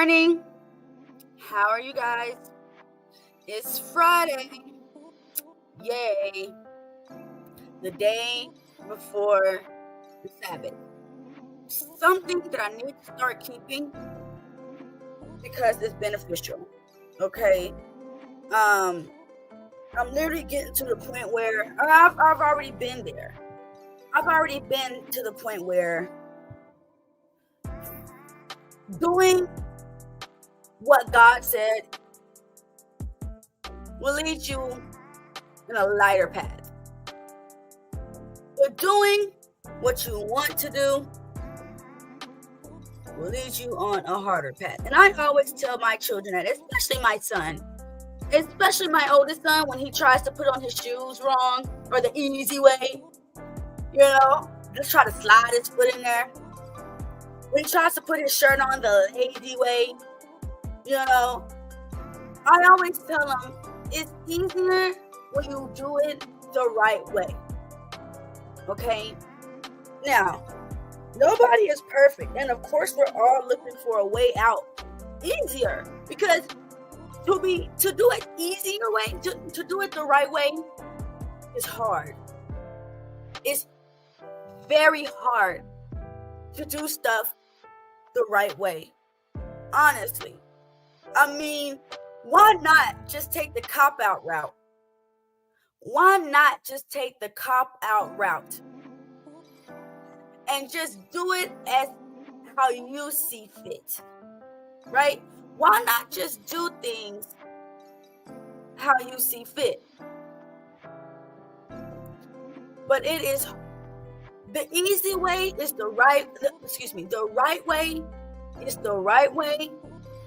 morning. How are you guys? It's Friday. Yay. The day before the Sabbath. Something that I need to start keeping because it's beneficial. Okay. I'm literally getting to the point where I've already been there. I've already been to the point where doing what God said will lead you in a lighter path. But doing what you want to do will lead you on a harder path. And I always tell my children that, especially my son, especially my oldest son, when he tries to put on his shoes wrong or the easy way, just try to slide his foot in there. When he tries to put his shirt on the lazy way, I always tell him it's easier when you do it the right way. Okay? Now, nobody is perfect. And of course, we're all looking for a way out easier. Because to do it easier way, to do it the right way is hard. It's very hard to do stuff the right way. Honestly. I mean, why not just take the cop-out route? Why not just take the cop-out route and just do it as how you see fit, right? Why not just do things how you see fit? But it is the easy way is the right way is the right way,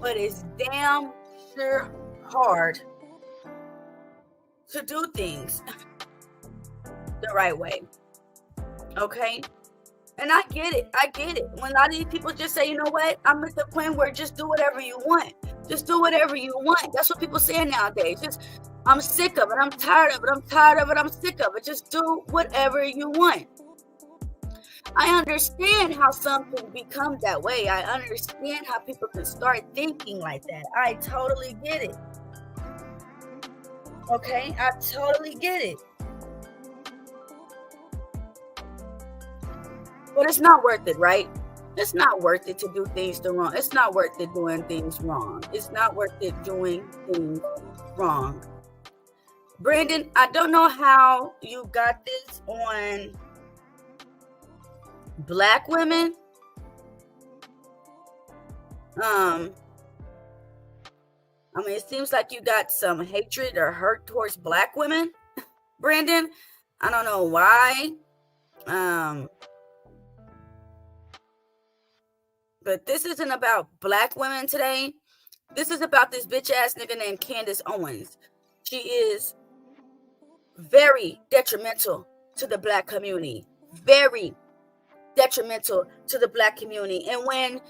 but it's damn sure hard to do things the right way. Okay? And I get it. When a lot of these people just say, you know what? I'm at the point where just do whatever you want. Just do whatever you want. That's what people say nowadays. I'm sick of it. I'm tired of it. I'm sick of it. Just do whatever you want. I understand how some can become that way. I understand how people can start thinking like that. I totally get it. Okay? I totally get it. But it's not worth it, right? It's not worth it to do things the wrong. It's not worth it doing things wrong. It's not worth it doing things wrong. Brandon, I don't know how you got this on Black women. It seems like you got some hatred or hurt towards Black women, Brandon. I don't know why. But this isn't about Black women today. This is about this bitch ass nigga named Candace Owens. She is very detrimental to the Black community. Very detrimental to the Black community. And when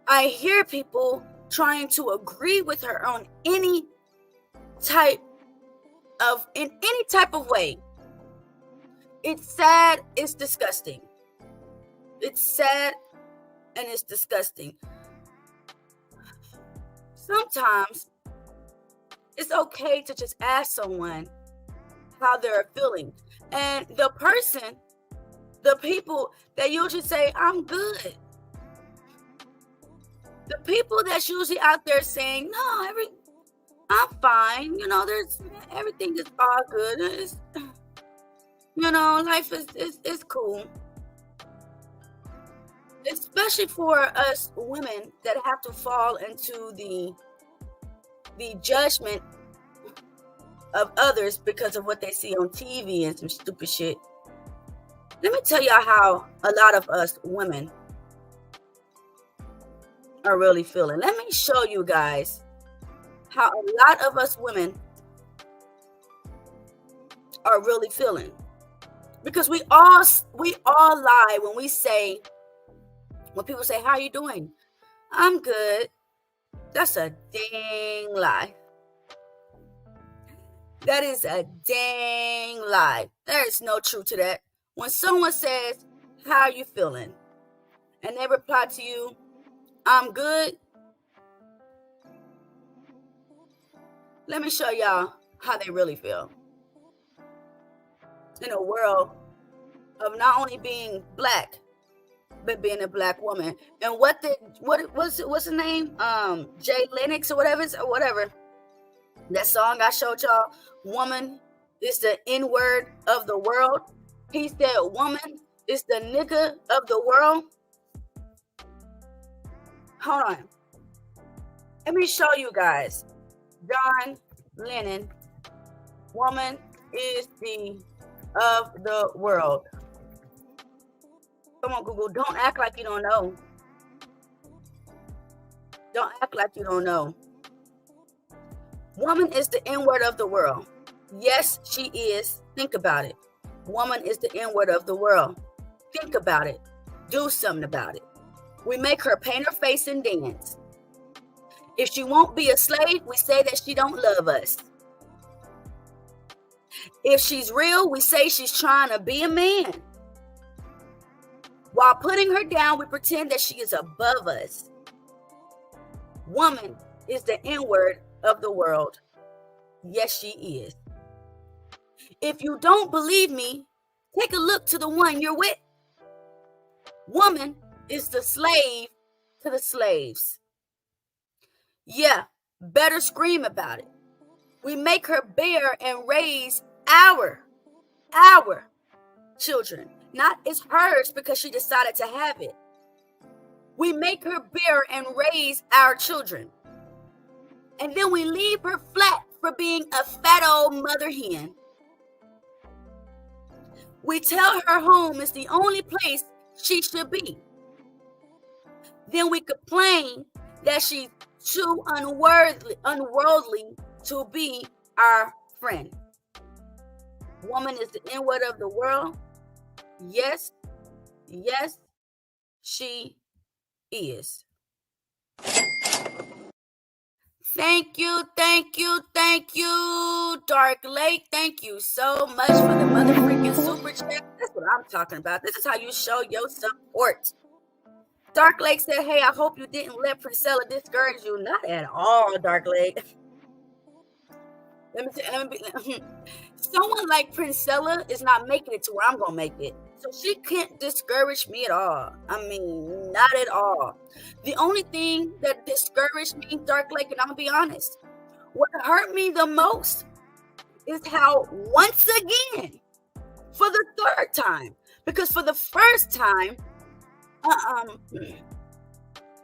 I hear people trying to agree with her on in any type of way, it's sad, it's disgusting. It's sad and it's disgusting. Sometimes it's okay to just ask someone how they're feeling. And the people that usually say, I'm good. The people that's usually out there saying, no, I'm fine. Everything is all good. Life is cool. Especially for us women that have to fall into the judgment of others because of what they see on TV and some stupid shit. Let me tell y'all how a lot of us women are really feeling. Let me show you guys how a lot of us women are really feeling. Because we all lie when people say, how are you doing? I'm good. That's a dang lie. That is a dang lie. There is no truth to that. When someone says, how are you feeling? And they reply to you, I'm good. Let me show y'all how they really feel in a world of not only being black, but being a black woman. And what's the name? Jay Lennox or whatever. That song I showed y'all, woman is the N-word of the world. He said woman is the nigga of the world. Hold on. Let me show you guys. John Lennon, woman is the of the world. Come on, Google. Don't act like you don't know. Don't act like you don't know. Woman is the N-word of the world. Yes, she is. Think about it. Woman is the N-word of the world. Think about it. Do something about it. We make her paint her face and dance. If she won't be a slave, we say that she don't love us. If she's real, we say she's trying to be a man. While putting her down, we pretend that she is above us. Woman is the N-word of the world. Yes, she is. If you don't believe me, take a look to the one you're with. Woman is the slave to the slaves. Yeah, better scream about it. We make her bear and raise our children. Not it's hers because she decided to have it. We make her bear and raise our children. And then we leave her flat for being a fat old mother hen. We tell her home is the only place she should be. Then we complain that she's too unworldly to be our friend. Woman is the N-word of the world. Yes, she is. Thank you, Dark Lake. Thank you so much for the mother freaking super chat. That's what I'm talking about. This is how you show your support. Dark Lake said, hey, I hope you didn't let Priscilla discourage you. Not at all, Dark Lake. Someone like Priscilla is not making it to where I'm going to make it. So she can't discourage me at all. I mean, not at all. The only thing that discouraged me, Dark Lake, and I'm going to be honest, what hurt me the most is how once again, for the third time, because for the first time,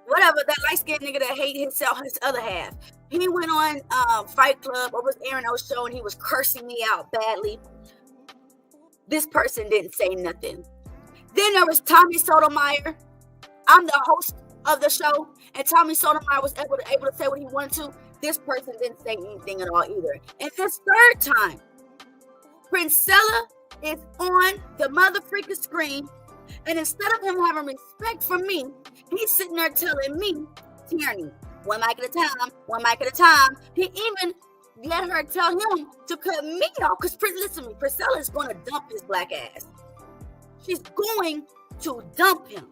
whatever, that light-skinned nigga that hated himself, his other half, he went on Fight Club or was airing our show and he was cursing me out badly. This person didn't say nothing. Then there was Tommy Sotomayor. I'm the host of the show, and Tommy Sotomayor was able to say what he wanted to. This person didn't say anything at all either. And this third time, Princella is on the mother freaking screen, and instead of him having respect for me, he's sitting there telling me, Tierney, one mic at a time. He even let her tell him to cut me off. Because listen to me, Priscilla is going to dump his black ass. She's going to dump him.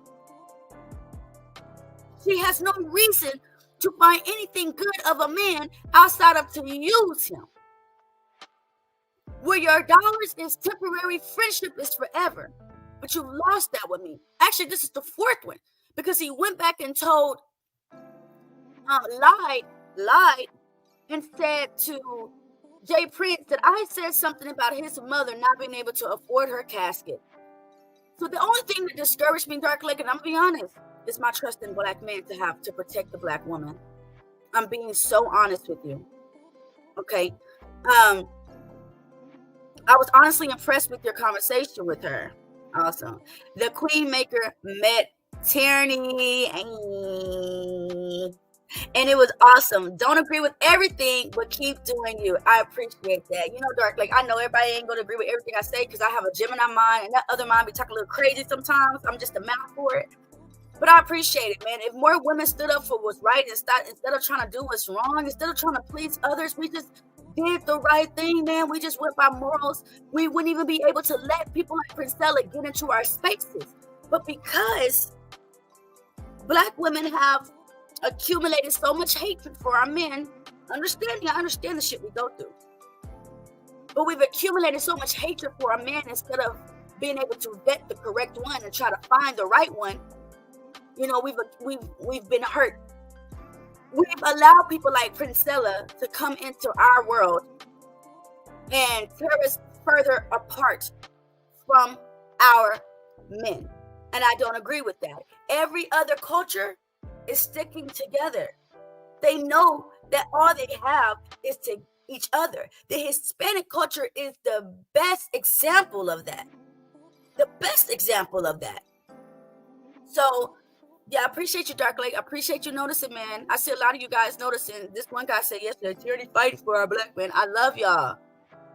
She has no reason to find anything good of a man outside of to use him. Where your dollars is temporary, friendship is forever. But you lost that with me. Actually, this is the fourth one. Because he went back and told, lied, and said to Jay Prince that I said something about his mother not being able to afford her casket. So the only thing that discouraged me, Dark Lake, and I'm going to be honest, is my trust in black men to protect the black woman. I'm being so honest with you. Okay. I was honestly impressed with your conversation with her. Awesome. The Queen Maker met Tierney. And it was awesome. Don't agree with everything, but keep doing you. I appreciate that. You know, Dark, like I know everybody ain't going to agree with everything I say because I have a Gemini mind and that other mind be talking a little crazy sometimes. I'm just a mouth for it. But I appreciate it, man. If more women stood up for what's right instead of trying to do what's wrong, instead of trying to please others, we just did the right thing, man. We just went by morals. We wouldn't even be able to let people like Priscilla get into our spaces. But because black women have accumulated so much hatred for our men, I understand the shit we go through. But we've accumulated so much hatred for a man instead of being able to vet the correct one and try to find the right one. You know, we've been hurt. We've allowed people like Princella to come into our world and tear us further apart from our men. And I don't agree with that. Every other culture is sticking together. They know that all they have is to each other. The Hispanic culture is the best example of that. The best example of that. So, yeah, I appreciate you, Dark Lake. I appreciate you noticing, man. I see a lot of you guys noticing. This one guy said yesterday, tyranny fighting for our black men. I love y'all.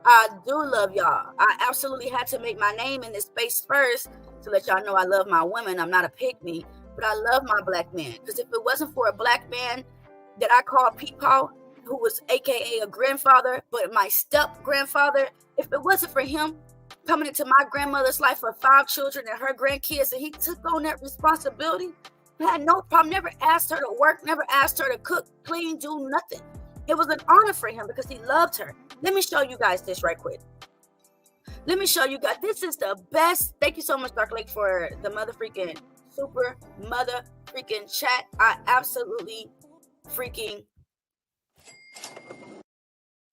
I do love y'all. I absolutely had to make my name in this space first to let y'all know I love my women. I'm not a pick-me, but I love my black man. Because if it wasn't for a black man that I call Peepaw, who was AKA a grandfather, but my step-grandfather, if it wasn't for him coming into my grandmother's life for 5 children and her grandkids, and he took on that responsibility, I had no problem, never asked her to work, never asked her to cook, clean, do nothing. It was an honor for him because he loved her. Let me show you guys this right quick. Let me show you guys. This is the best. Thank you so much, Dark Lake, for the mother freaking super mother freaking chat. I absolutely freaking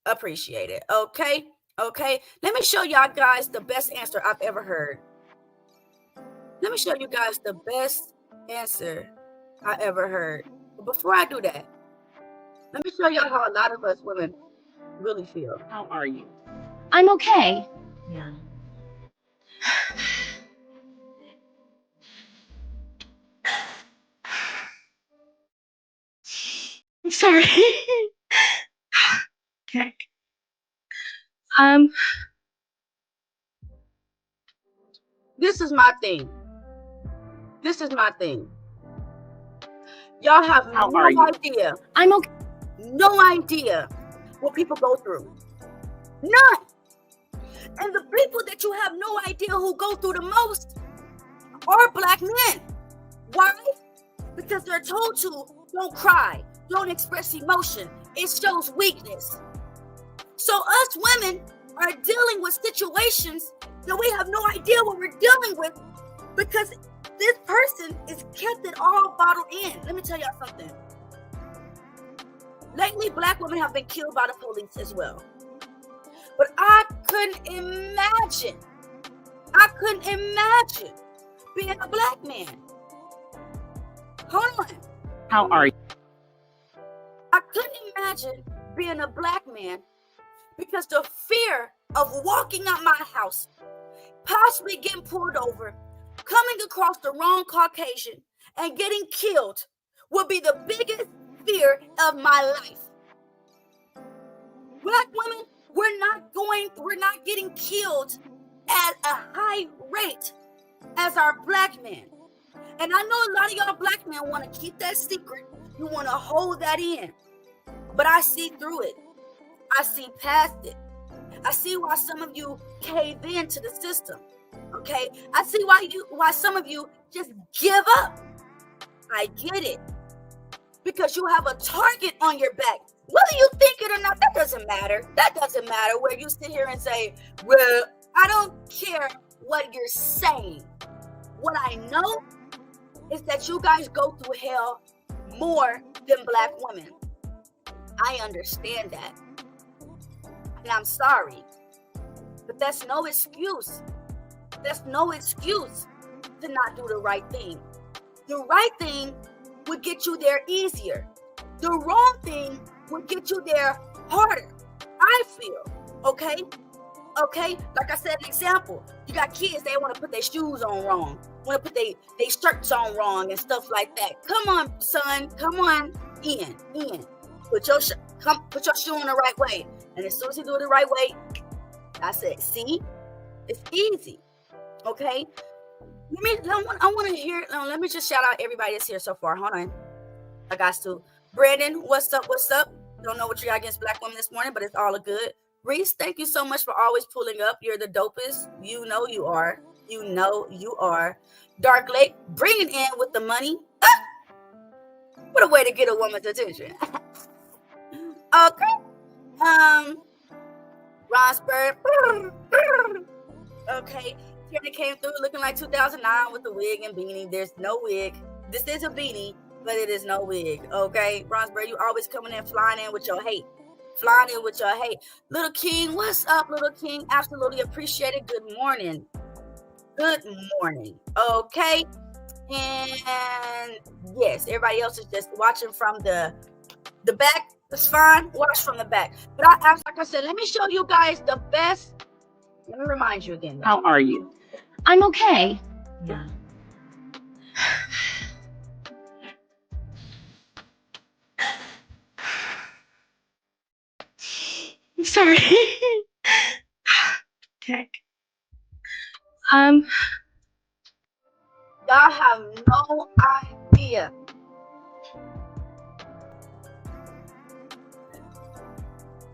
appreciate it. Okay. Let me show y'all guys the best answer I've ever heard. Let me show you guys the best answer I ever heard. But before I do that, let me show y'all how a lot of us women really feel. How are you? I'm okay. Yeah. I'm sorry. Okay. This is my thing. Y'all have no idea. I'm okay. No idea what people go through. None. And the people that you have no idea who go through the most are black men. Why? Because they're told to don't cry, don't express emotion. It shows weakness. So us women are dealing with situations that we have no idea what we're dealing with because this person is kept it all bottled in. Let me tell y'all something. Lately, black women have been killed by the police as well. But I couldn't imagine being a black man. Hold on. How are you? I couldn't imagine being a black man because the fear of walking out my house, possibly getting pulled over, coming across the wrong Caucasian, and getting killed would be the biggest fear of my life. Black women, we're not getting killed at a high rate as our black men. And I know a lot of y'all black men want to keep that secret. You want to hold that in. But I see through it. I see past it. I see why some of you cave into the system. Okay? I see why some of you just give up. I get it. Because you have a target on your back. Whether you think it or not, that doesn't matter. That doesn't matter where you sit here and say, well, I don't care what you're saying. What I know is that you guys go through hell more than black women. I understand that. And I'm sorry. But that's no excuse. That's no excuse to not do the right thing. The right thing would get you there easier. The wrong thing would get you there harder. I feel. Okay? Like I said, an example. You got kids, they want to put their shoes on wrong. Want to put their shirts on wrong and stuff like that. Come on, son. Come on. In. Put your shoe on the right way. And as soon as you do it the right way, I said, see? It's easy. Okay? I want to hear, let me just shout out everybody that's here so far. Hold on. I got to. Brandon, what's up? Don't know what you got against black women this morning, but it's all good. Reese, thank you so much for always pulling up. You're the dopest. You know you are. Dark Lake, bringing in with the money. What a way to get a woman's attention. Okay. Rosberg. Okay. Tierney came through looking like 2009 with the wig and beanie. There's no wig. This is a beanie, but it is no wig. Okay. Rosberg, you always coming in, flying in with your hate. Flying in with your hate. Little King, what's up, Little King? Absolutely appreciate it. Good morning. Good morning. Okay. And yes, everybody else is just watching from the back. It's fine. Watch from the back. But like I said, let me show you guys the best. Let me remind you again. How are you? I'm okay. Yeah. I'm sorry. Okay. Y'all have no idea.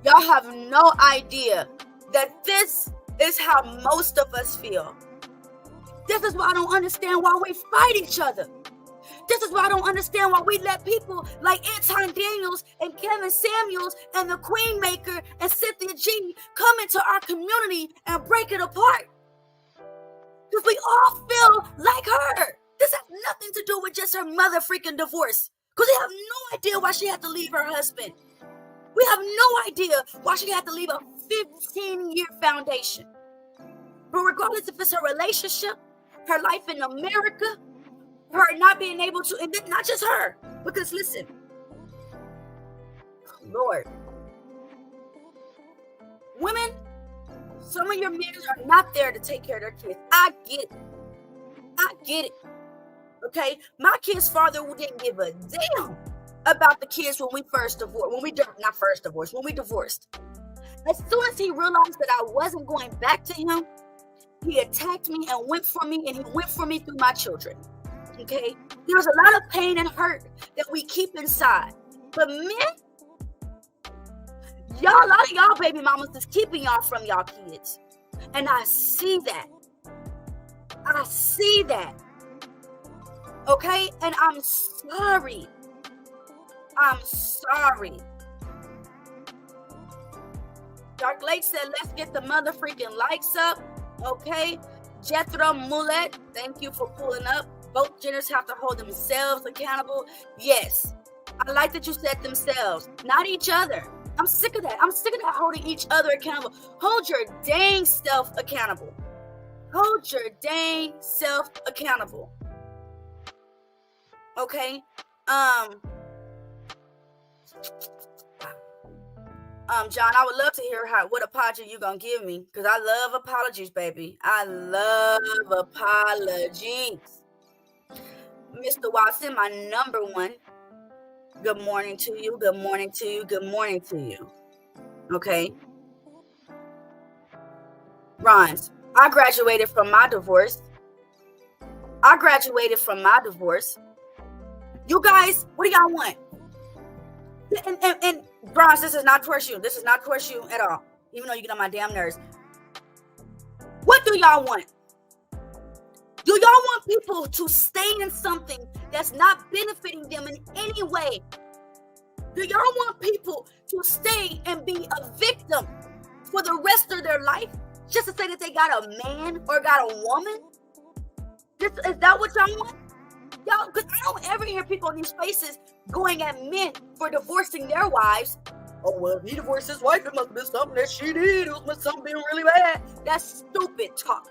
Y'all have no idea that this is how most of us feel. This is why I don't understand why we fight each other. This is why I don't understand why we let people like Anton Daniels and Kevin Samuels and the Queen Maker and Cynthia G come into our community and break it apart. Because we all feel like her. This has nothing to do with just her mother freaking divorce. Because we have no idea why she had to leave her husband. We have no idea why she had to leave a 15-year foundation. But regardless if it's her relationship, her life in America, her not being able to, and not just her, because listen, Lord, women, some of your men are not there to take care of their kids. I get it. Okay, my kid's father didn't give a damn about the kids when we divorced. When we divorced. As soon as he realized that I wasn't going back to him, he attacked me and went for me, and he went for me through my children. Okay, there's a lot of pain and hurt that we keep inside. But men, a lot of y'all baby mamas is keeping y'all from y'all kids. And I see that. Okay, and I'm sorry. Dark Lake said, let's get the mother freaking likes up. Okay. Jethro Mulet, thank you for pulling up. Both genders have to hold themselves accountable. Yes. I like that you said themselves, not each other. I'm sick of that. I'm sick of that holding each other accountable. Hold your dang self accountable. Okay. John, I would love to hear what apology you gonna give me, because I love apologies, baby. I love apologies. Mr. Watson, my number one. Good morning to you. Okay. Rhymes. I graduated from my divorce. You guys, what do y'all want? And Bronze, this is not towards you. At all. Even though you get on my damn nerves. What do y'all want? Do y'all want people to stay in something that's not benefiting them in any way? Do y'all want people to stay and be a victim for the rest of their life just to say that they got a man or got a woman? Is that what y'all want? Y'all, because I don't ever hear people in these spaces going at men for divorcing their wives. Oh, well, if he divorced his wife, it must have been something that she did. It must have been really bad. That's stupid talk.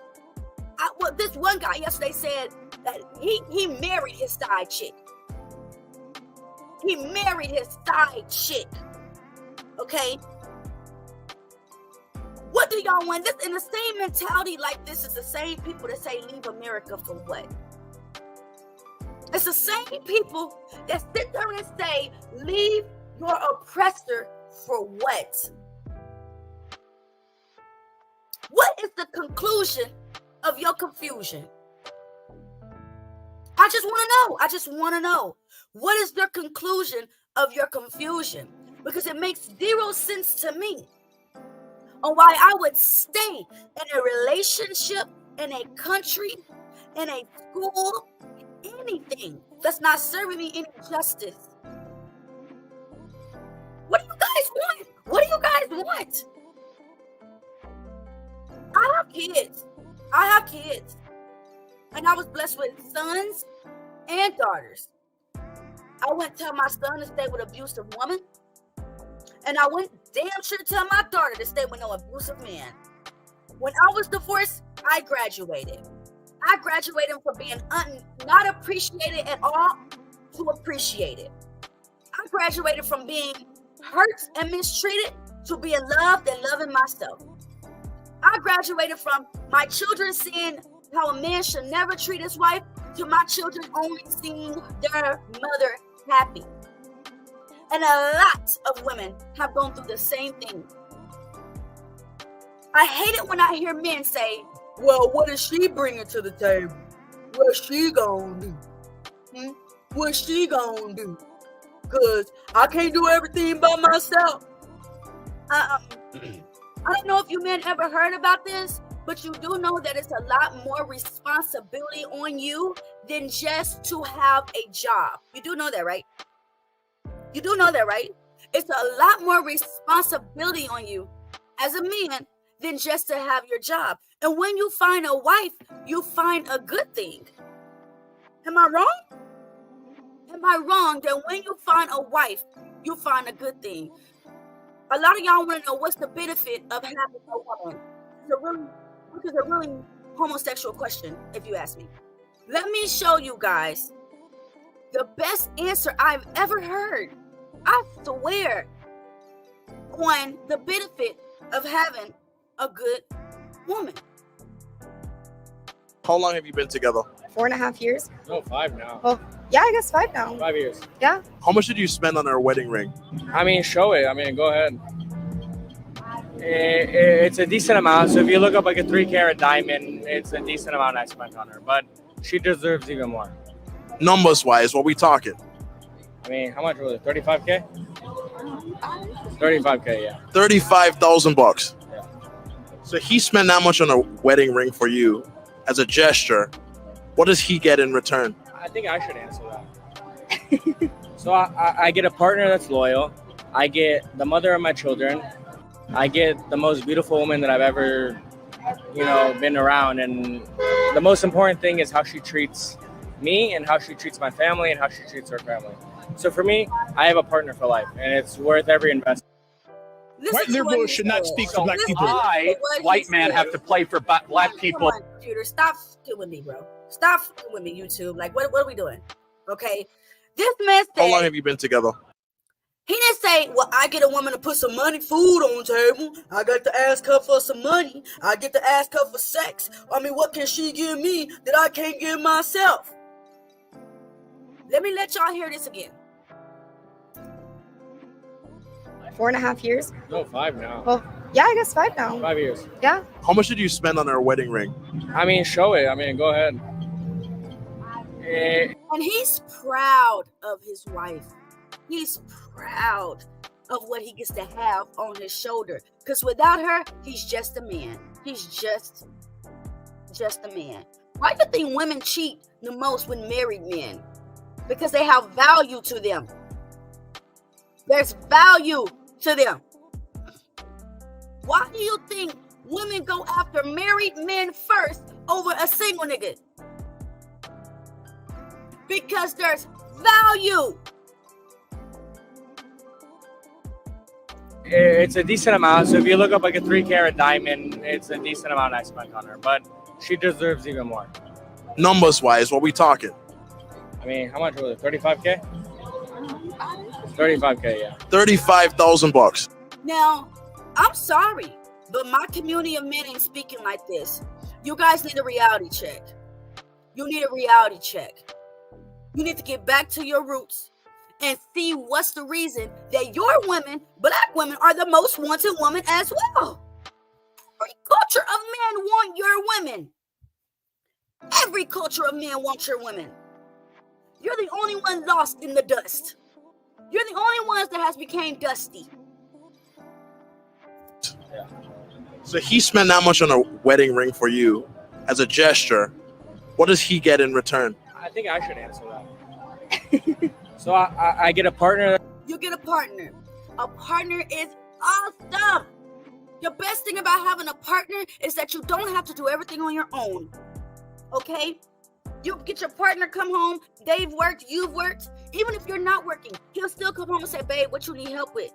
This one guy yesterday said that he married his side chick. Okay? What do y'all want? This in the same mentality like this is the same people that say leave America for what? It's the same people that sit there and say leave your oppressor for what? What is the conclusion of your confusion? I just want to know. What is the conclusion of your confusion? Because it makes zero sense to me on why I would stay in a relationship, in a country, in a school, anything that's not serving me any justice. What do you guys guys want. I have kids. I have kids. And I was blessed with sons and daughters. I wouldn't tell my son to stay with an abusive woman. And I wouldn't damn sure tell my daughter to stay with no abusive man. When I was divorced, I graduated. I graduated from being not appreciated at all to appreciated. I graduated from being hurt and mistreated to being loved and loving myself. I graduated from my children seeing how a man should never treat his wife to my children only seeing their mother happy. And a lot of women have gone through the same thing. I hate it when I hear men say, well, what is she bringing to the table? What's she gonna do? What's she gonna do? Because I can't do everything by myself. I don't know if you men ever heard about this, but you do know that it's a lot more responsibility on you than just to have a job. You do know that, right? You do know that, right? It's a lot more responsibility on you as a man than just to have your job. And when you find a wife, you find a good thing. Am I wrong? Am I wrong that when you find a wife, you find a good thing? A lot of y'all want to know what's the benefit of having a woman. Which is a really homosexual question, if you ask me. Let me show you guys the best answer I've ever heard. I swear on the benefit of having a good woman. How long have you been together? 4.5 years. No, 5 now. Well, yeah, I guess 5 now. 5 years. Yeah. How much did you spend on her wedding ring? I mean, show it. I mean, go ahead. It's a decent amount. So if you look up like a 3-carat diamond, it's a decent amount I spent on her. But she deserves even more. Numbers wise, what we talking? I mean, how much was it? 35K? 35K, yeah. $35,000. Yeah. So he spent that much on a wedding ring for you as a gesture. What does he get in return? I think I should answer that. So I get a partner that's loyal. I get the mother of my children. I get the most beautiful woman that I've ever, been around. And the most important thing is how she treats me and how she treats my family and how she treats her family. So for me, I have a partner for life, and it's worth every investment. White liberals should not speak for black people. I, white man, have to play for black people. Come on, computer, stop fucking with me, bro. Stop fucking with me, YouTube. Like, what are we doing? Okay. This man said. How long have you been together? He didn't say, well, I get a woman to put some money, food on the table. I got to ask her for some money. I get to ask her for sex. I mean, what can she give me that I can't give myself? Let me let y'all hear this again. 4.5 years. No, 5 now. Well, yeah, I guess 5 now. 5 years. Yeah. How much did you spend on her wedding ring? I mean, show it. I mean, go ahead. And he's proud of his wife. He's proud of what he gets to have on his shoulder. Because without her, he's just a man. He's just a man. Why do you think women cheat the most with married men? Because they have value to them. There's value to them. Why do you think women go after married men first over a single nigga? Because there's value. It's a decent amount. So if you look up like a 3-carat diamond, it's a decent amount I spent on her. But she deserves even more. Numbers wise, what we talking? I mean, how much was it? 35K? 35K, yeah. $35,000. Now, I'm sorry, but my community of men ain't speaking like this. You guys need a reality check. You need a reality check. You need to get back to your roots and see what's the reason that your women, black women, are the most wanted women as well. Every culture of men want your women. Every culture of men wants your women. You're the only one lost in the dust. You're the only ones that has became dusty. Yeah. So he spent that much on a wedding ring for you as a gesture. What does he get in return? I think I should answer that. So I get a partner. You get a partner. A partner is awesome. The best thing about having a partner is that you don't have to do everything on your own. Okay? You get your partner come home, they've worked, you've worked. Even if you're not working, he'll still come home and say, babe, what you need help with?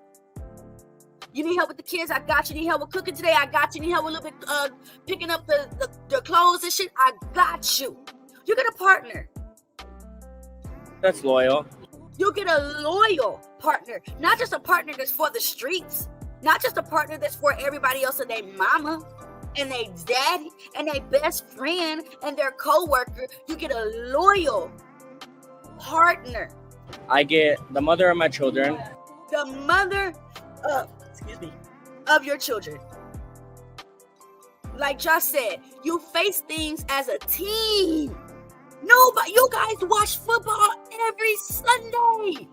You need help with the kids? I got you. Need help with cooking today? I got you. Need help with a little bit picking up the clothes and shit? I got you. You get a partner. That's loyal. You get a loyal partner. Not just a partner that's for the streets. Not just a partner that's for everybody else and their mama and their daddy and their best friend and their co-worker. You get a loyal partner. I get the mother of my children. The mother of your children. Like Josh said, you face things as a team. Nobody, you guys watch football every Sunday.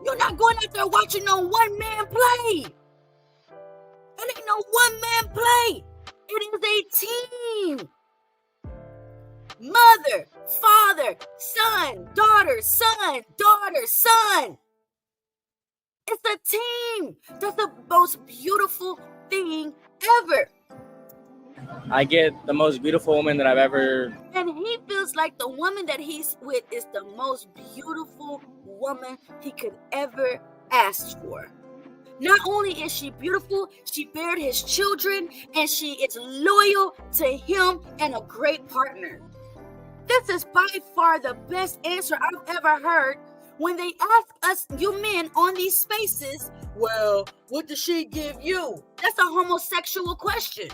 You're not going out there watching no one man play. It ain't no one man play. It is a team. Mother, father, son, daughter, son, daughter, son. It's a team. That's the most beautiful thing ever. I get the most beautiful woman that I've ever. And he feels like the woman that he's with is the most beautiful woman he could ever ask for. Not only is she beautiful, she bared his children, and she is loyal to him and a great partner. This is by far the best answer I've ever heard when they ask us, you men on these spaces, well, what does she give you? That's a homosexual question.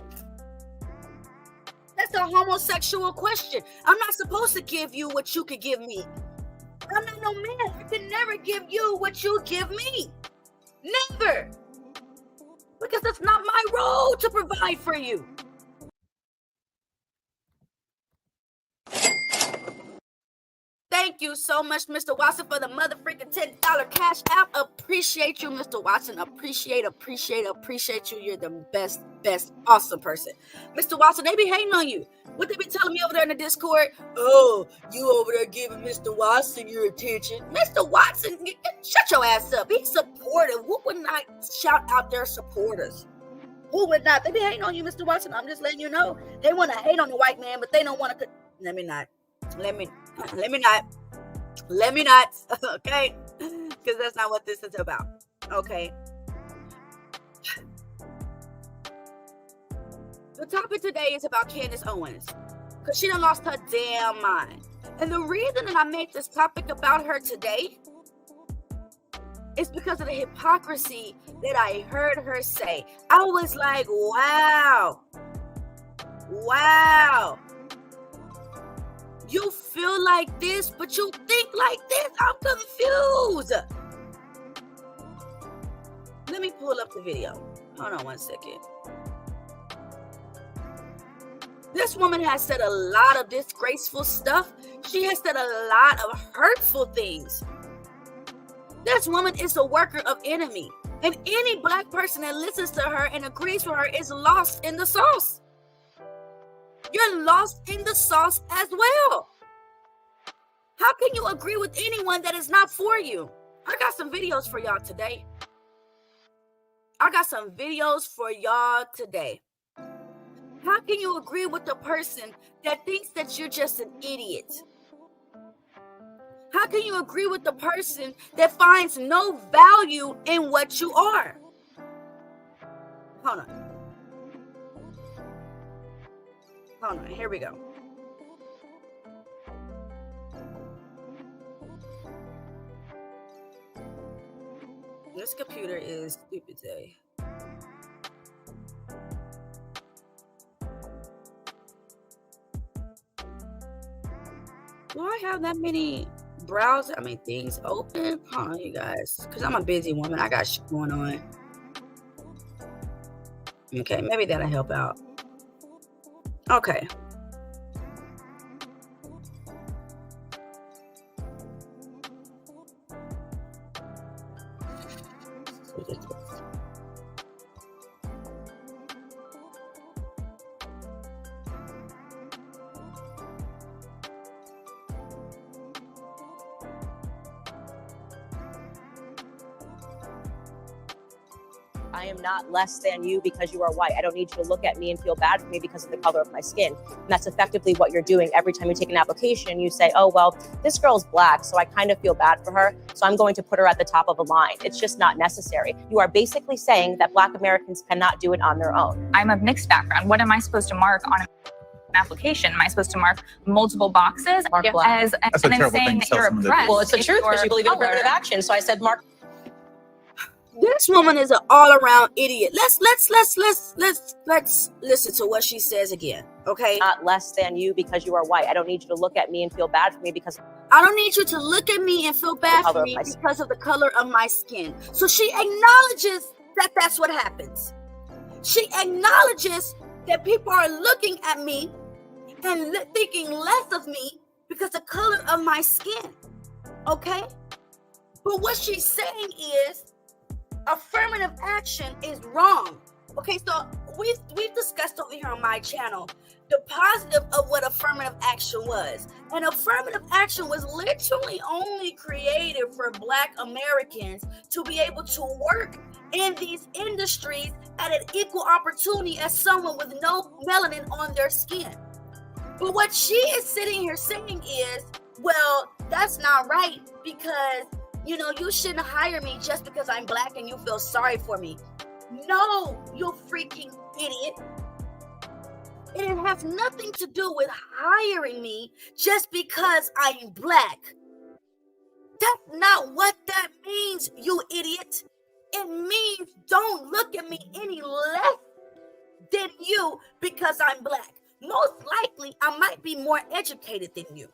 That's a homosexual question. I'm not supposed to give you what you could give me. I'm not no man. I can never give you what you give me. Never. Because it's not my role to provide for you. Thank you so much, Mr. Watson, for the mother freaking $10 cash app. Appreciate you, Mr. Watson. Appreciate you. You're the best, awesome person. Mr. Watson, they be hating on you. What they be telling me over there in the Discord? Oh, you over there giving Mr. Watson your attention. Mr. Watson, shut your ass up. Be supportive. Who would not shout out their supporters? Who would not? They be hating on you, Mr. Watson. I'm just letting you know. They want to hate on the white man, but they don't want to. Let me not. Okay? Because that's not what this is about. Okay? The topic today is about Candace Owens. Because she done lost her damn mind. And the reason that I made this topic about her today is because of the hypocrisy that I heard her say. I was like, wow. You feel like this, but you think like this. I'm confused. Let me pull up the video. Hold on one second. This woman has said a lot of disgraceful stuff. She has said a lot of hurtful things. This woman is a worker of enemy. And any black person that listens to her and agrees with her is lost in the sauce. You're lost in the sauce as well. How can you agree with anyone that is not for you? I got some videos for y'all today. How can you agree with a person that thinks that you're just an idiot? How can you agree with the person that finds no value in what you are? Hold on, here we go. This computer is stupid today. Do I have that many things open? Hold on, you guys. Because I'm a busy woman. I got shit going on. Okay, maybe that'll help out. Okay. I am not less than you because you are white. I don't need you to look at me and feel bad for me because of the color of my skin. And that's effectively what you're doing every time you take an application. You say, oh, well, this girl's black, so I kind of feel bad for her, so I'm going to put her at the top of a line. It's just not necessary. You are basically saying that Black Americans cannot do it on their own. I'm of mixed background. What am I supposed to mark on an application? Am I supposed to mark multiple boxes Mark black. as That's a and then terrible saying thing to that tell you're someone to do. oppressed? Well, it's the if truth because you're you believe in color? affirmative action. So I said, Mark. This woman is an all-around idiot. Let's listen to what she says again, okay? Not less than you because you are white. I don't need you to look at me and feel bad for me because I don't need you to look at me and feel bad for me because of the color of my skin. So she acknowledges that that's what happens. She acknowledges that people are looking at me and thinking less of me because the color of my skin, okay? But what she's saying is affirmative action is wrong. Okay, so we've discussed over here on my channel the positive of what affirmative action was. And affirmative action was literally only created for Black Americans to be able to work in these industries at an equal opportunity as someone with no melanin on their skin. But what she is sitting here saying is, well, that's not right because you shouldn't hire me just because I'm Black and you feel sorry for me. No, you freaking idiot. It has nothing to do with hiring me just because I'm Black. That's not what that means, you idiot. It means don't look at me any less than you because I'm Black. Most likely, I might be more educated than you.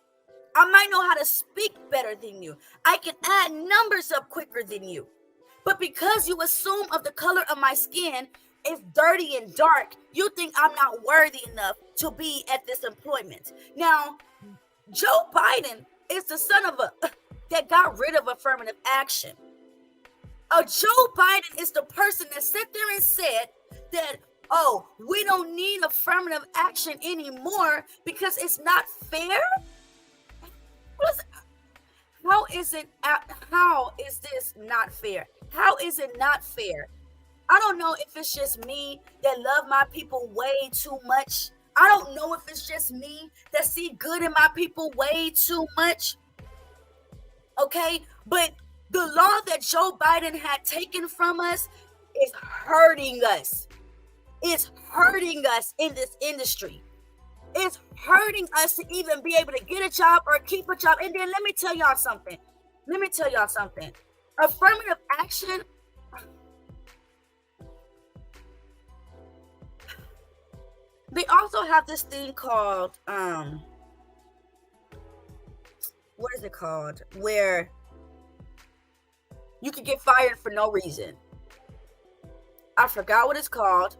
I might know how to speak better than you. I can add numbers up quicker than you. But because you assume of the color of my skin is dirty and dark, you think I'm not worthy enough to be at this employment. Now, Joe Biden is the son of that got rid of affirmative action. Joe Biden is the person that sat there and said that, oh, we don't need affirmative action anymore because it's not fair. How is this not fair? How is it not fair? I don't know if it's just me that love my people way too much. I don't know if it's just me that see good in my people way too much. Okay, but the law that Joe Biden had taken from us is hurting us. It's hurting us in this industry. It's hurting us to even be able to get a job or keep a job. And then let me tell y'all something. Affirmative action. They also have this thing called, what is it called? Where you can get fired for no reason. I forgot what it's called.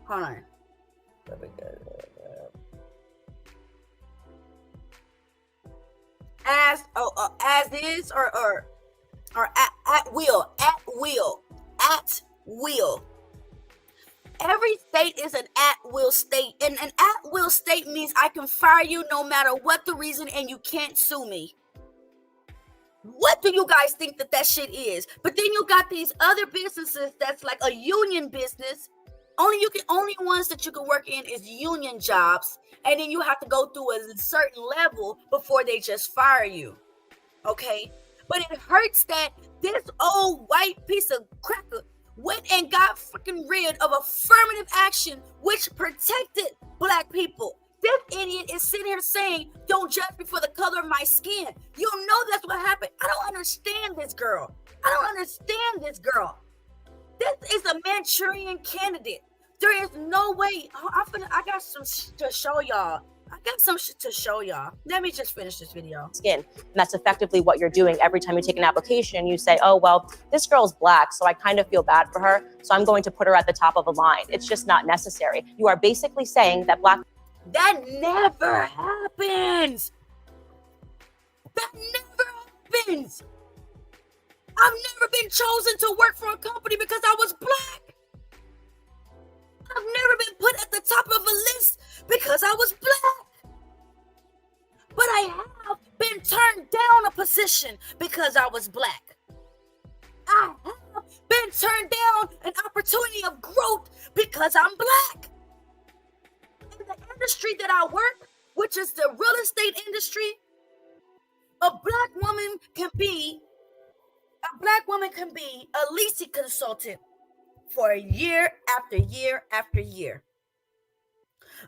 Hold on. As is or at will. Every state is an at-will state, and an at-will state means I can fire you no matter what the reason, and you can't sue me. What do you guys think that shit is? But then you got these other businesses that's like a union business. Only ones that you can work in is union jobs, and then you have to go through a certain level before they just fire you. Okay, but it hurts that this old white piece of cracker went and got freaking rid of affirmative action, which protected Black people. This idiot is sitting here saying, don't judge me for the color of my skin. You know that's what happened. I don't understand this girl. This is a Manchurian candidate. There is no way. I got some to show y'all. Let me just finish this video. Skin. And that's effectively what you're doing every time you take an application. You say, oh, well, this girl's Black, so I kind of feel bad for her, so I'm going to put her at the top of a line. It's just not necessary. You are basically saying that Black... That never happens. I've never been chosen to work for a company because I was Black. I've never been put at the top of a list because I was Black. But I have been turned down a position because I was Black. I have been turned down opportunity of growth because I'm black. In the industry that I work, which is the real estate industry, a black woman can be a leasing consultant for year after year after year.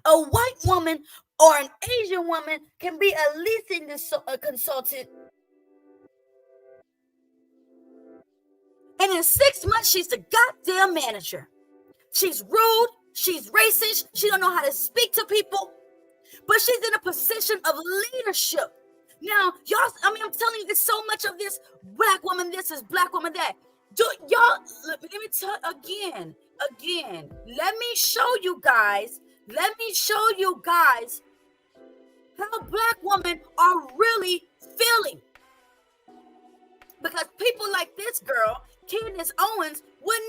A white woman or an Asian woman can be a leasing consultant, and in 6 months she's the goddamn manager. She's rude, she's racist, she don't know how to speak to people, but she's in a position of leadership. Now, y'all, I'm telling you, there's so much of this black woman, this is black woman, that. Let me tell again, let me show you guys how black women are really feeling. Because people like this girl, Candace Owens, would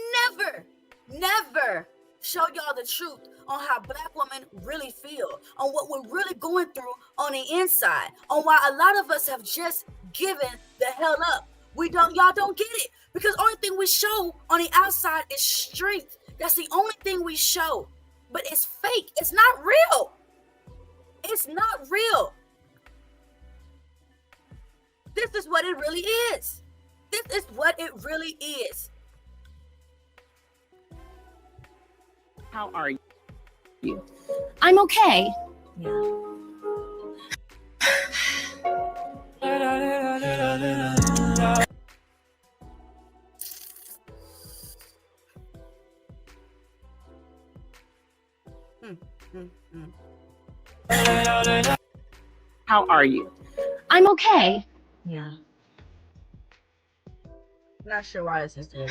never show y'all the truth on how black women really feel, on what we're really going through on the inside, on why a lot of us have just given the hell up. Y'all don't get it, because the only thing we show on the outside is strength. That's the only thing we show, but it's fake. It's not real. It's not real. This is what it really is. This is what it really is. How are you? I'm okay. How are you? I'm okay. Yeah. Not sure why this is doing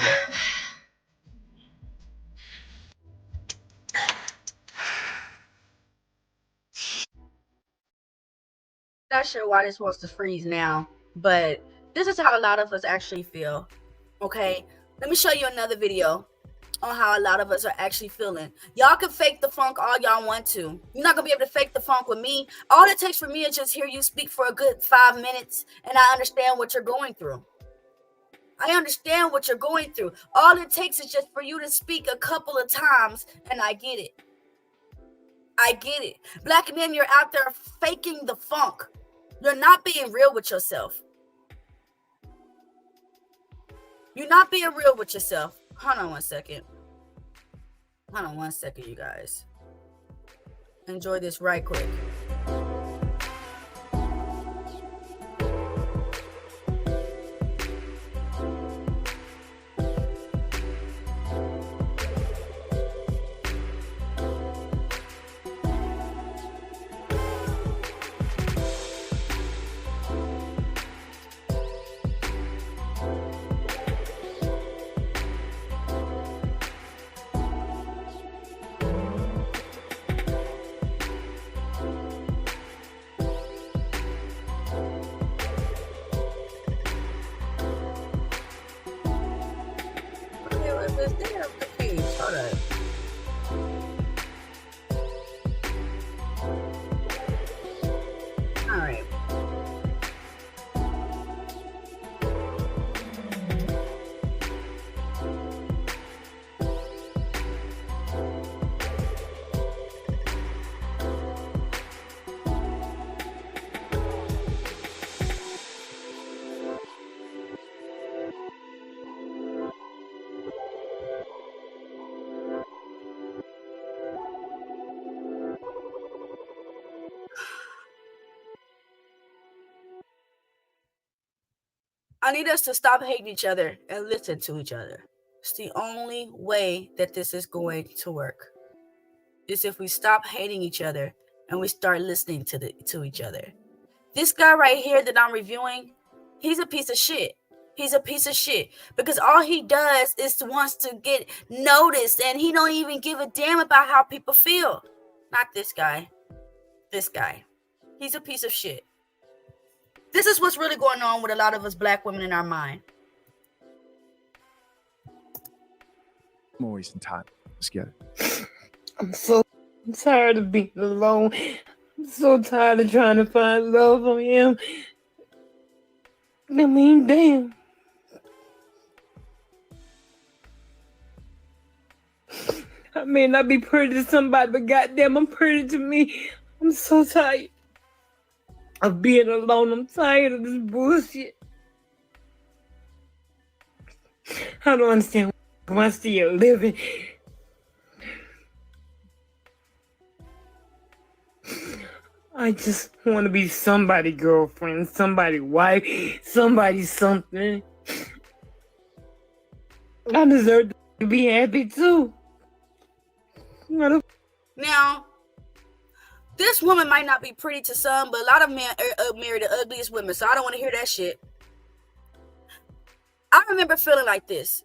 Not sure why this wants to freeze now, but this is how a lot of us actually feel. Okay, let me show you another video on how a lot of us are actually feeling. Y'all can fake the funk all y'all want to. You're not gonna be able to fake the funk with me. All it takes for me is just hear you speak for a good 5 minutes, and I understand what you're going through. I understand what you're going through. All it takes is just for you to speak a couple of times, and I get it. I get it. Black men, you're out there faking the funk. You're not being real with yourself. You're not being real with yourself. Hold on one second. You guys. Enjoy this right quick. I need us to stop hating each other and listen to each other. It's the only way that this is going to work. Is if we stop hating each other and we start listening to each other. This guy right here that I'm reviewing, he's a piece of shit. He's a piece of shit because all he does is wants to get noticed, and he don't even give a damn about how people feel. Not this guy. This guy. He's a piece of shit. This is what's really going on with a lot of us black women in our mind. I'm wasting time. Let's get it. I'm so tired of being alone. I'm so tired of trying to find love on him. I mean, damn. I may not be pretty to somebody, but goddamn, I'm pretty to me. I'm so tired of being alone. I'm tired of this bullshit. I don't understand why I'm still living. I just want to be somebody girlfriend, somebody wife, somebody something. I deserve to be happy too. Now, this woman might not be pretty to some, but a lot of men marry the ugliest women, so I don't want to hear that shit. I remember feeling like this.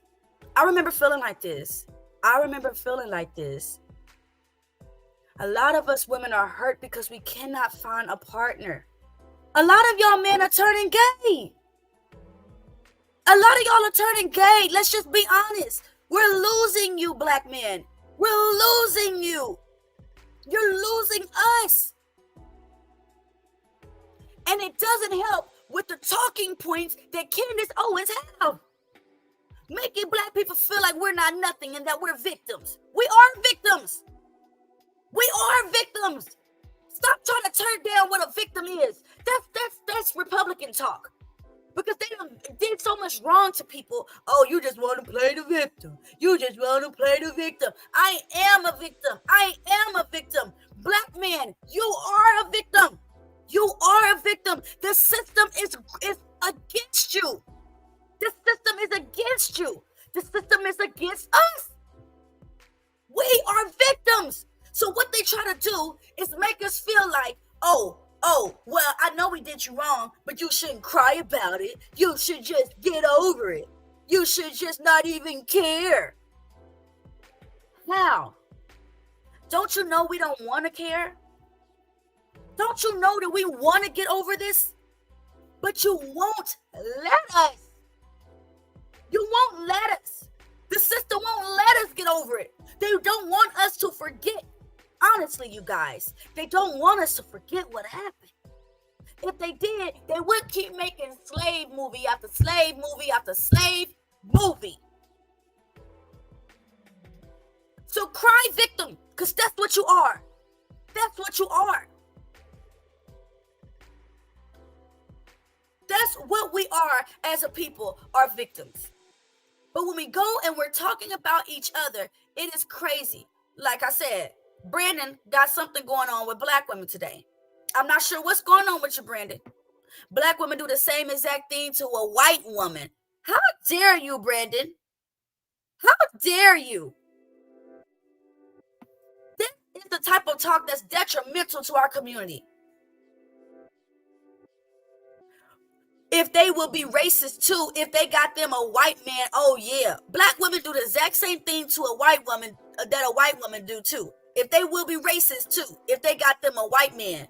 A lot of us women are hurt because we cannot find a partner. A lot of y'all men are turning gay. Let's just be honest. We're losing you, black men. We're losing you. You're losing us. And it doesn't help with the talking points that Candace Owens have. Making black people feel like we're not nothing and that we're victims. We are victims. Stop trying to turn down what a victim is. That's Republican talk. Because they did so much wrong to people. Oh, you just want to play the victim. I am a victim. Black man, you are a victim. The system is against you. The system is against us. We are victims. So what they try to do is make us feel like, oh, well, I know we did you wrong, but you shouldn't cry about it. You should just get over it. You should just not even care. How? Don't you know we don't want to care? Don't you know that we want to get over this? But you won't let us. The system won't let us get over it. They don't want us to forget. Honestly, you guys, they don't want us to forget what happened. If they did, they would keep making slave movie after slave movie after slave movie. So cry victim, because that's what you are. That's what we are as a people, are victims. But when we go and we're talking about each other, it is crazy. Like I said, Brandon got something going on with black women today. I'm not sure what's going on with you, Brandon. Black women do the same exact thing to a white woman. How dare you, Brandon? How dare you? This is the type of talk that's detrimental to our community. If they will be racist too, if they got them a white man, oh yeah. Black women do the exact same thing to a white woman that a white woman do too. If they will be racist too, if they got them a white man.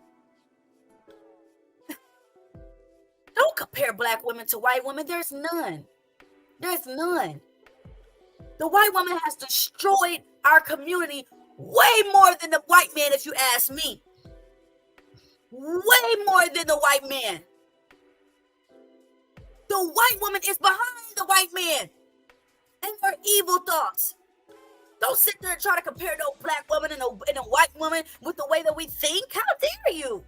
Don't compare black women to white women. There's none. The white woman has destroyed our community way more than the white man, if you ask me. Way more than the white man. The white woman is behind the white man and their evil thoughts. Don't sit there and try to compare no black woman and a white woman with the way that we think. How dare you?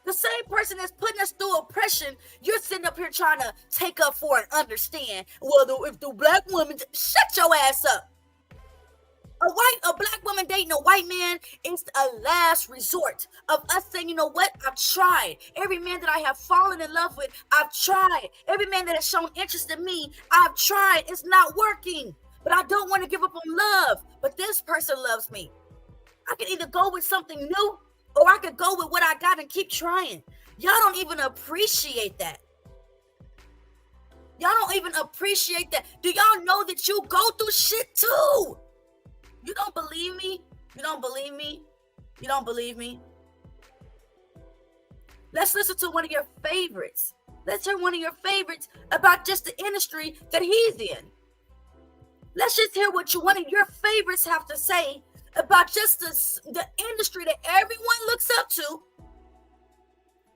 The same person that's putting us through oppression, you're sitting up here trying to take up for and understand. Well, if the black woman, shut your ass up. A black woman dating a white man is a last resort of us saying, you know what? I've tried. Every man that I have fallen in love with, I've tried. Every man that has shown interest in me, I've tried. It's not working. But I don't want to give up on love. But this person loves me. I can either go with something new or I could go with what I got and keep trying. Y'all don't even appreciate that. Do y'all know that you go through shit too? You don't believe me? Let's listen to one of your favorites. Let's hear one of your favorites about just the industry that he's in. Let's just hear what one of your favorites have to say about just the industry that everyone looks up to.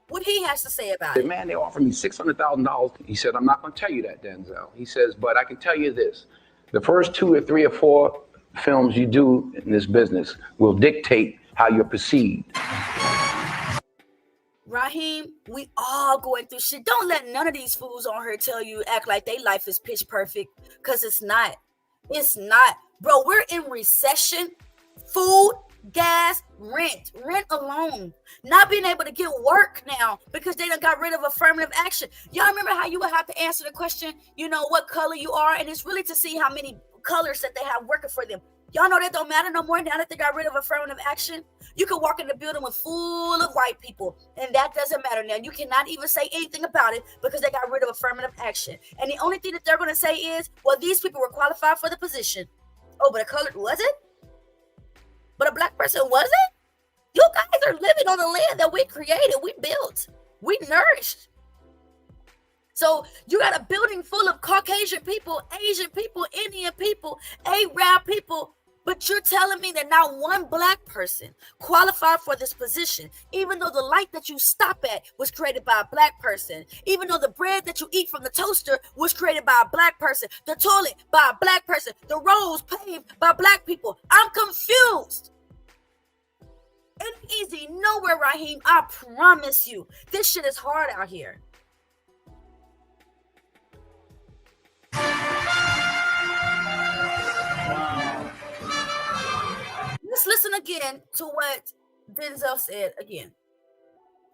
what he has to say about it. Man, they offered me $600,000. He said, I'm not going to tell you that, Denzel. He says, but I can tell you this. The first 2 or 3 or 4 films you do in this business will dictate how you're perceived. Raheem, we all going through shit. Don't let none of these fools on here tell you, act like their life is pitch perfect, because it's not. It's not. Bro, we're in recession. Food, gas, rent alone. Not being able to get work now because they done got rid of affirmative action. Y'all remember how you would have to answer the question, what color you are? And it's really to see how many colors that they have working for them. Y'all know that don't matter no more now that they got rid of affirmative action. You can walk in the building with full of white people, and that doesn't matter now. You cannot even say anything about it because they got rid of affirmative action. And the only thing that they're going to say is, well, these people were qualified for the position. Oh, but a color, was it? But a black person wasn't? You guys are living on the land that we created, we built, we nourished. So you got a building full of Caucasian people, Asian people, Indian people, Arab people, but you're telling me that not one black person qualified for this position, even though the light that you stop at was created by a black person, even though the bread that you eat from the toaster was created by a black person, the toilet by a black person, the roads paved by black people. I'm confused. Ain't easy nowhere, Raheem. I promise you. This shit is hard out here. Let's listen again to what Denzel said again.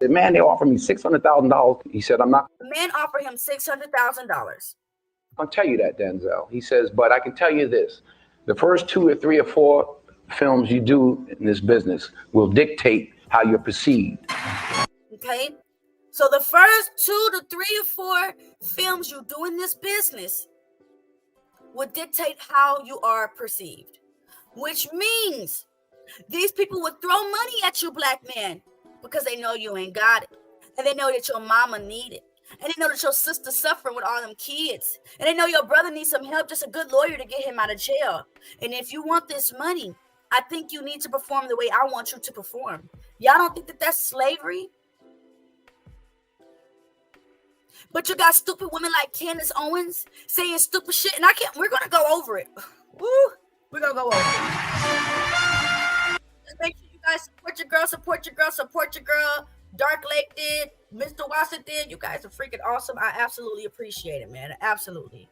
The man, they offered me $600,000. He said, I'm not. The man offered him $600,000. I'll tell you that, Denzel. He says, but I can tell you this. The first 2 or 3 or 4 films you do in this business will dictate how you're perceived. Okay? So the first 2 to 3 or 4 films you do in this business will dictate how you are perceived. Which means these people would throw money at you, black man, because they know you ain't got it. And they know that your mama need it. And they know that your sister's suffering with all them kids. And they know your brother needs some help, just a good lawyer to get him out of jail. And if you want this money, I think you need to perform the way I want you to perform. Y'all don't think that that's slavery? But you got stupid women like Candace Owens saying stupid shit. And we're going to go over it. Woo, we're going to go over it. Just make sure you guys support your girl, support your girl, support your girl. Dark Lake did. Mr. Watson did. You guys are freaking awesome. I absolutely appreciate it, man. Absolutely.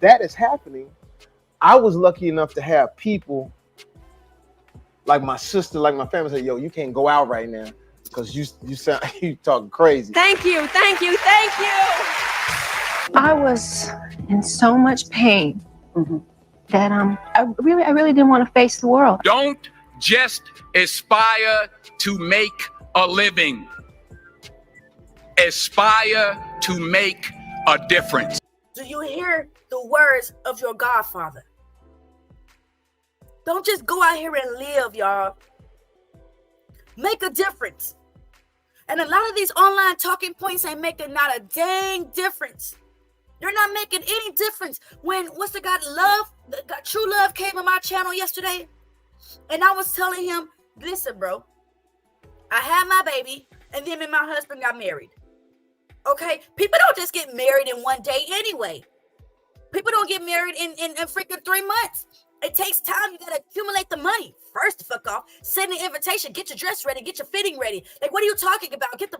That is happening. I was lucky enough to have people like my sister, like my family say, yo, you can't go out right now because you talking crazy. Thank you. I was in so much pain that I really didn't want to face the world. Don't just aspire to make a living. Aspire to make a difference. Do you hear the words of your Godfather? Don't just go out here and live, y'all. Make a difference. And a lot of these online talking points ain't making not a dang difference. They're not making any difference. When True Love came on my channel yesterday, and I was telling him, listen, bro, I had my baby, and then me and my husband got married. Okay? People don't just get married in one day anyway. People don't get married in freaking 3 months. It takes time. You gotta accumulate the money. First, the fuck off. Send an invitation. Get your dress ready. Get your fitting ready. Like, what are you talking about? Get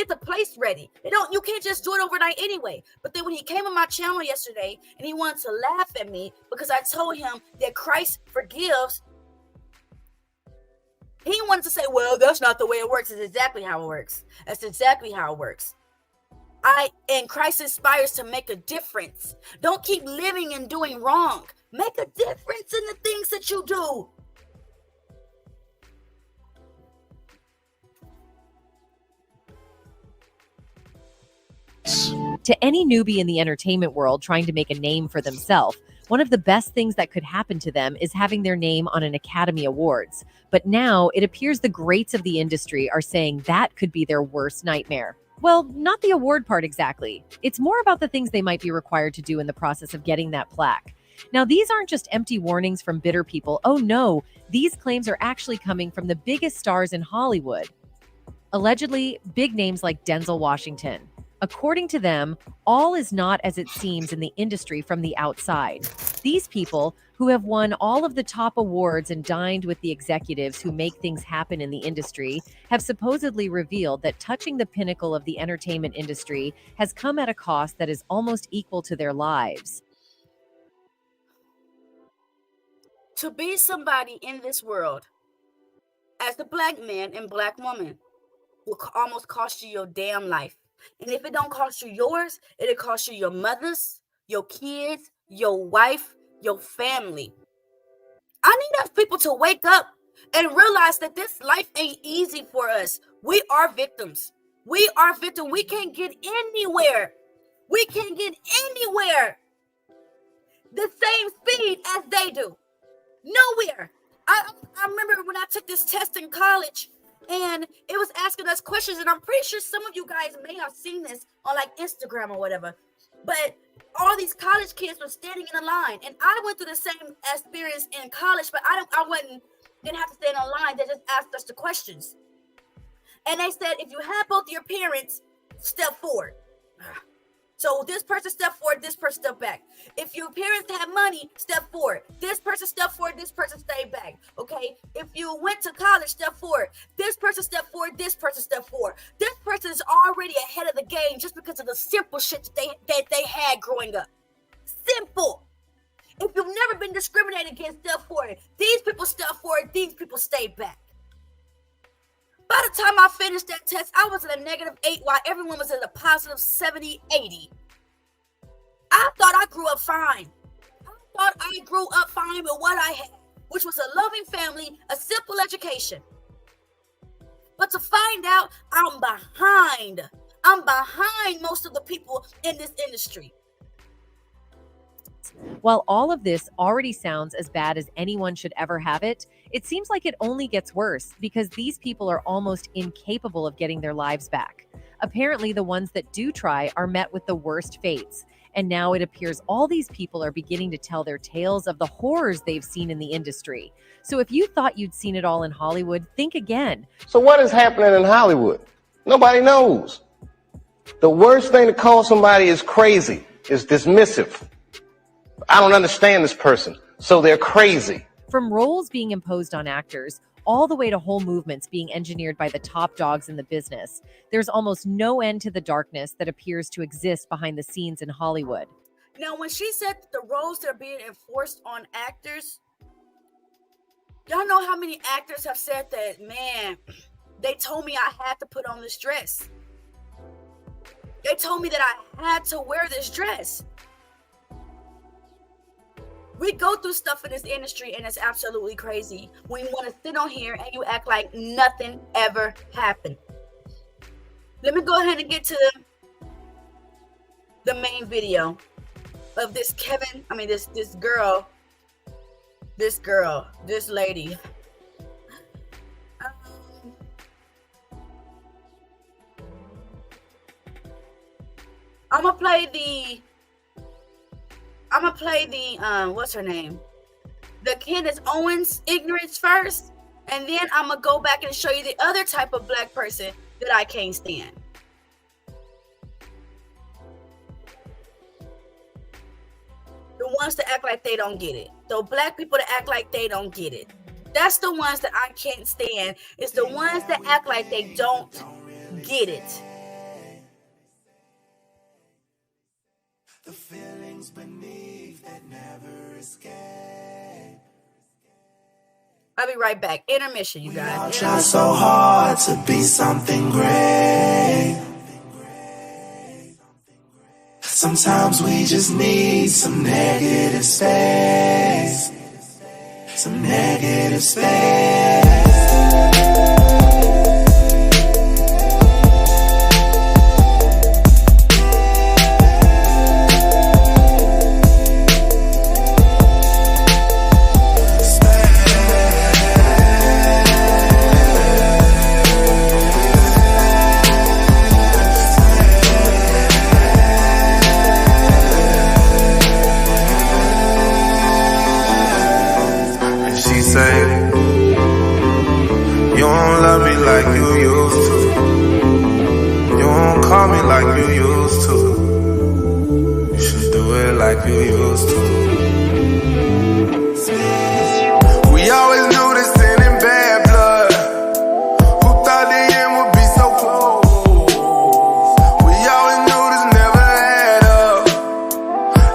the place ready. You can't just do it overnight anyway. But then when he came on my channel yesterday and he wanted to laugh at me because I told him that Christ forgives, he wanted to say, well, that's not the way it works. It's exactly how it works. That's exactly how it works. And Christ inspires to make a difference. Don't keep living and doing wrong. Make a difference in the things that you do. To any newbie in the entertainment world trying to make a name for themselves, one of the best things that could happen to them is having their name on an Academy Awards. But now it appears the greats of the industry are saying that could be their worst nightmare. Well, not the award part exactly. It's more about the things they might be required to do in the process of getting that plaque. Now, these aren't just empty warnings from bitter people. Oh no, these claims are actually coming from the biggest stars in Hollywood. Allegedly, big names like Denzel Washington. According to them, all is not as it seems in the industry from the outside. These people, who have won all of the top awards and dined with the executives who make things happen in the industry, have supposedly revealed that touching the pinnacle of the entertainment industry has come at a cost that is almost equal to their lives. To be somebody in this world, as a black man and black woman, will almost cost you your damn life. And if it don't cost you yours, it'll cost you your mother's, your kids, your wife, your family. I need us people to wake up and realize that this life ain't easy for us. We are victims. We are victims. We can't get anywhere. We can't get anywhere the same speed as they do. Nowhere. I remember when I took this test in college, and it was asking us questions, and I'm pretty sure some of you guys may have seen this on like Instagram or whatever. But all these college kids were standing in a line, and I went through the same experience in college, but I didn't have to stand in a line. They just asked us the questions, and they said if you have both your parents, step forward. So this person step forward, this person step back. If your parents have money, step forward. This person step forward, this person stay back. Okay? If you went to college, step forward. This person step forward, this person step forward. This person is already ahead of the game just because of the simple shit that they had growing up. Simple. If you've never been discriminated against, step forward. These people step forward, these people stay back. By the time I finished that test, I was at a -8 while everyone was at a positive 70, 80. I thought I grew up fine. I thought I grew up fine with what I had, which was a loving family, a simple education. But to find out I'm behind. I'm behind most of the people in this industry. While all of this already sounds as bad as anyone should ever have it, it seems like it only gets worse because these people are almost incapable of getting their lives back. Apparently, the ones that do try are met with the worst fates. And now it appears all these people are beginning to tell their tales of the horrors they've seen in the industry. So if you thought you'd seen it all in Hollywood, think again. So what is happening in Hollywood? Nobody knows. The worst thing to call somebody is crazy, is dismissive. I don't understand this person, so they're crazy. From roles being imposed on actors, all the way to whole movements being engineered by the top dogs in the business, there's almost no end to the darkness that appears to exist behind the scenes in Hollywood. Now, when she said that the roles that are being enforced on actors, y'all know how many actors have said that, man, they told me I had to put on this dress. They told me that I had to wear this dress. We go through stuff in this industry, and it's absolutely crazy when you want to sit on here and you act like nothing ever happened. Let me go ahead and get to the main video of this this lady. I'm gonna play the what's her name? The Candace Owens ignorance first, and then I'm gonna go back and show you the other type of black person that I can't stand. The ones that act like they don't get it. The black people that act like they don't get it. That's the ones that I can't stand. It's the ones that act like they don't get it. The feelings beneath that never escape. I'll be right back. Intermission, you guys. I try so hard to be something great. Sometimes we just need some negative space. Some negative space. feel yours too. We always knew this sin in bad blood. Who thought the end would be so close? We always knew this never had up.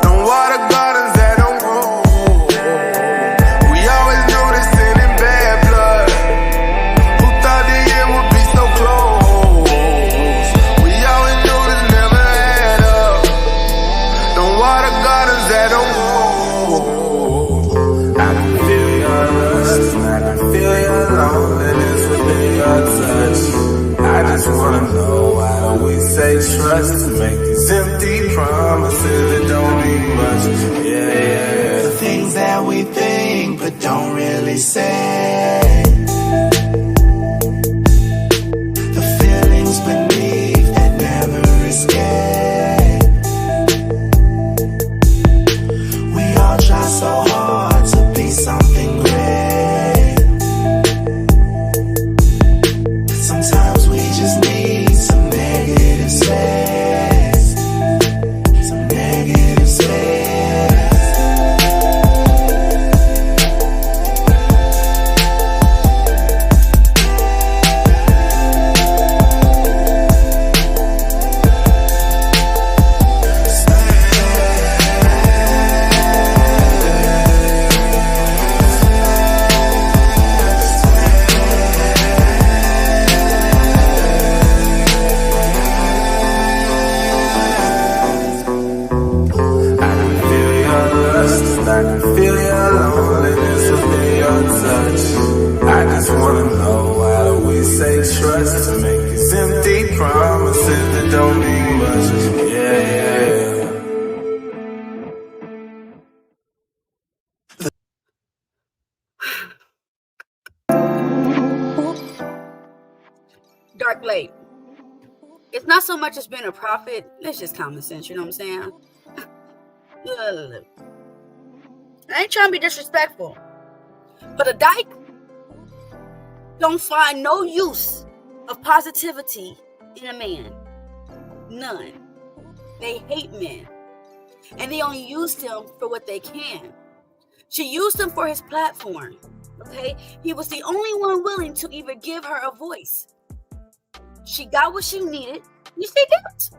Don't water gardens that don't grow. We always knew this sin in bad blood. Who thought the end would be so close? We always knew this never had up. Don't water gardens that don't grow. I can feel your lust, I can feel your loneliness within your touch. I just wanna know, why don't we say trust to make these empty promises that don't mean much? Yeah, yeah. The things that we think but don't really say. The feelings beneath that never escape. We all try so hard to be something great. Sometimes we just need some negative space. Some negative space. I can feel your loneliness within your touch. I just wanna know, why do we say trust to make these empty promises that don't mean much? Yeah, Dark Blade. It's not so much as being a prophet. It's just common sense. You know what I'm saying? Look. I ain't trying to be disrespectful, but a dyke don't find no use of positivity in a man. None. They hate men, and they only use them for what they can. She used him for his platform. Okay, he was the only one willing to even give her a voice. She got what she needed. You see that?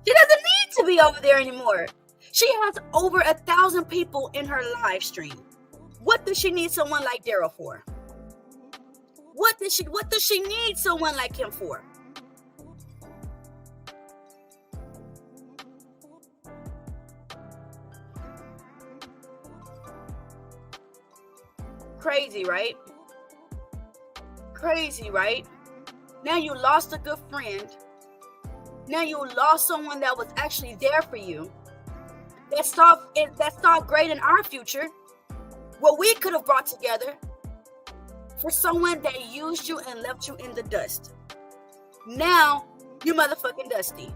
She doesn't need to be over there anymore. She has over 1,000 people in her live stream. What does she need someone like Daryl for? What does she need someone like him for? Crazy, right? Crazy, right? Now you lost a good friend. Now you lost someone that was actually there for you. That saw great in our future. What we could have brought together, for someone that used you and left you in the dust. Now you're motherfucking dusty.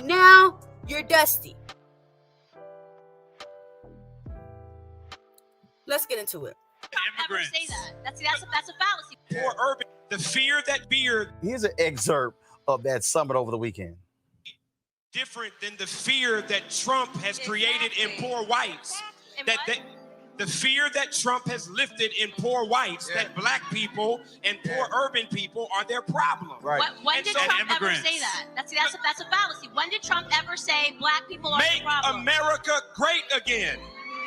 Now you're dusty. Let's get into it. Immigrants. Say that. That's a fallacy. Poor urban. The fear that beard. Here's an excerpt of that summit over the weekend. Different than the fear that Trump has created in poor whites. The fear that Trump has lifted in poor whites, that black people and poor urban people are their problem. Right. When did Trump ever say that? That's a fallacy. When did Trump ever say black people are the problem? Make America great again.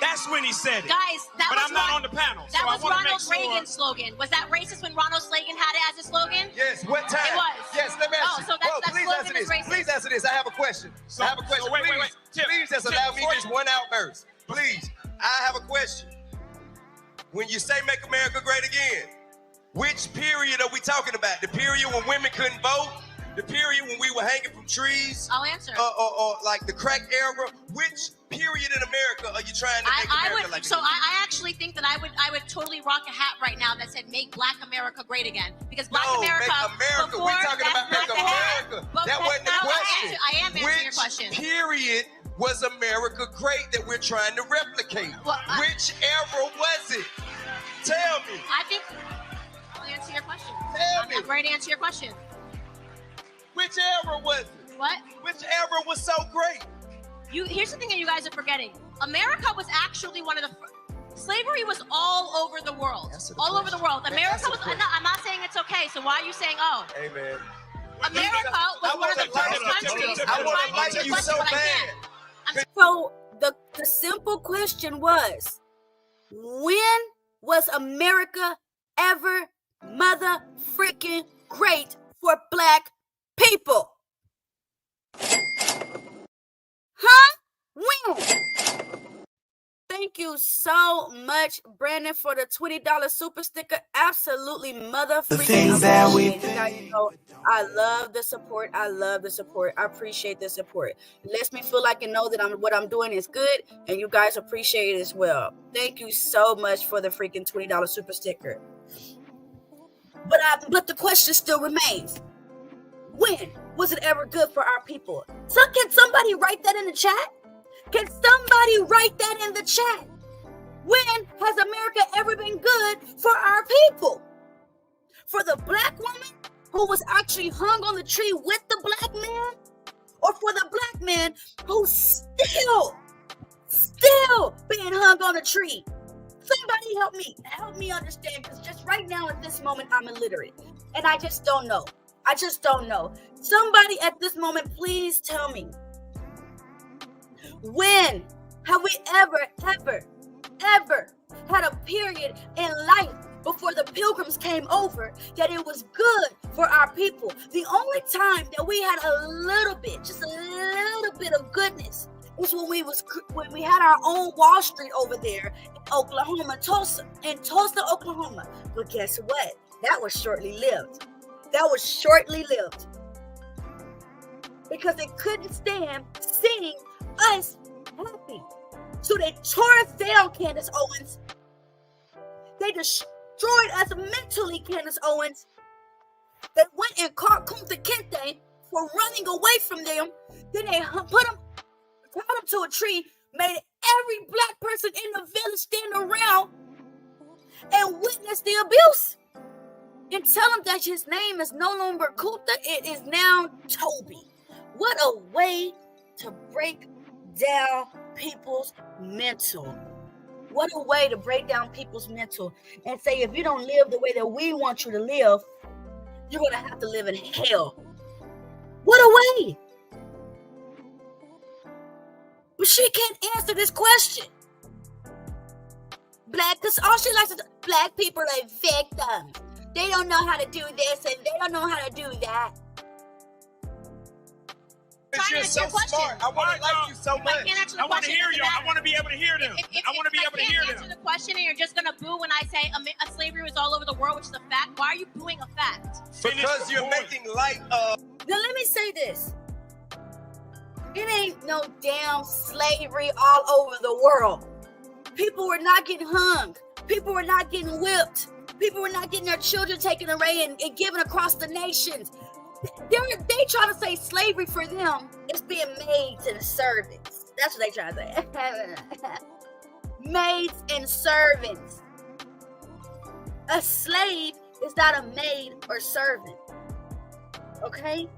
That's when he said it. Guys, but I'm not on the panel. That so was Ronald Reagan's slogan. Was that racist when Ronald Reagan had it as a slogan? Yes. What time? It was. Yes. Let me ask you. So that slogan is racist. Please answer this. I have a question. So wait. Please just allow me just one outburst. Please. I have a question. When you say make America great again, which period are we talking about? The period when women couldn't vote? The period when we were hanging from trees? I'll answer. Or like the crack era? Which period in America are you trying to make America like? So I actually think that I would totally rock a hat right now that said "Make Black America Great Again" because Black America. Make America. We're talking about Make America. That wasn't the question. I am answering your question. Which period was America great that we're trying to replicate? Which era was it? Tell me. I think I'll answer your question. I'm ready to answer your question. Which era was it? What? Which era was so great? Here's the thing that you guys are forgetting. America was actually one of the slavery was all over the world. All over the world. America was. I'm not saying it's okay. So why are you saying, oh? Hey, man. America was one of the first countries. I want to like you so bad. So the simple question was, when was America ever mother freaking great for black people? Huh? When? Thank you so much, Brandon, for the $20 super sticker. Absolutely mother freaking amazing. You guys know I love the support. I love the support. I appreciate the support. It lets me feel like and know that what I'm doing is good, and you guys appreciate it as well. Thank you so much for the freaking $20 super sticker. But the question still remains. When was it ever good for our people? So can somebody write that in the chat? Can somebody write that in the chat? When has America ever been good for our people? For the black woman who was actually hung on the tree with the black man? Or for the black man who's still being hung on a tree? Somebody help me understand, because just right now at this moment I'm illiterate and I just don't know. Somebody at this moment, please tell me. When have we ever had a period in life before the Pilgrims came over that it was good for our people? The only time that we had just a little bit of goodness was when we had our own Wall Street over there in Oklahoma, in Tulsa, Oklahoma. But guess what? That was shortly lived. Because they couldn't stand seeing us happy. So they tore us down, Candace Owens. They destroyed us mentally, Candace Owens. They went and caught Kunta Kinte for running away from them. Then they tied him to a tree, made every black person in the village stand around and witness the abuse. And tell him that his name is no longer Kunta, it is now Toby. What a way to break down people's mental. What a way to break down people's mental and say, if you don't live the way that we want you to live, you're going to have to live in hell. What a way. But she can't answer this question. Because all she likes is black people are victims. They don't know how to do this and they don't know how to do that. You're so smart. I want to like you so much. I want to hear you. I want to be able to hear them. I want to be able to hear them. Answer the question and you're just going to boo when I say slavery was all over the world, which is a fact. Why are you booing a fact? Because you're making light of... Now let me say this. It ain't no damn slavery all over the world. People were not getting hung. People were not getting whipped. People were not getting their children taken away and given across the nations. They try to say slavery for them is being maids and servants. That's what they try to say. Maids and servants. A slave is not a maid or servant. Okay?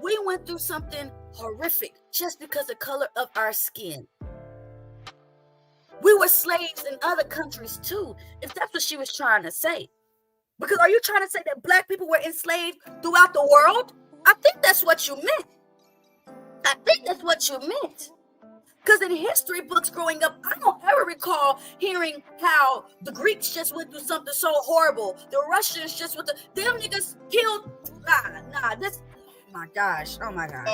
We went through something horrific just because of the color of our skin. We were slaves in other countries too, if that's what she was trying to say. Because are you trying to say that black people were enslaved throughout the world? I think that's what you meant. Because in history books growing up, I don't ever recall hearing how the Greeks just went through something so horrible. The Russians just went through, them niggas killed. Oh my gosh. No, I'm not.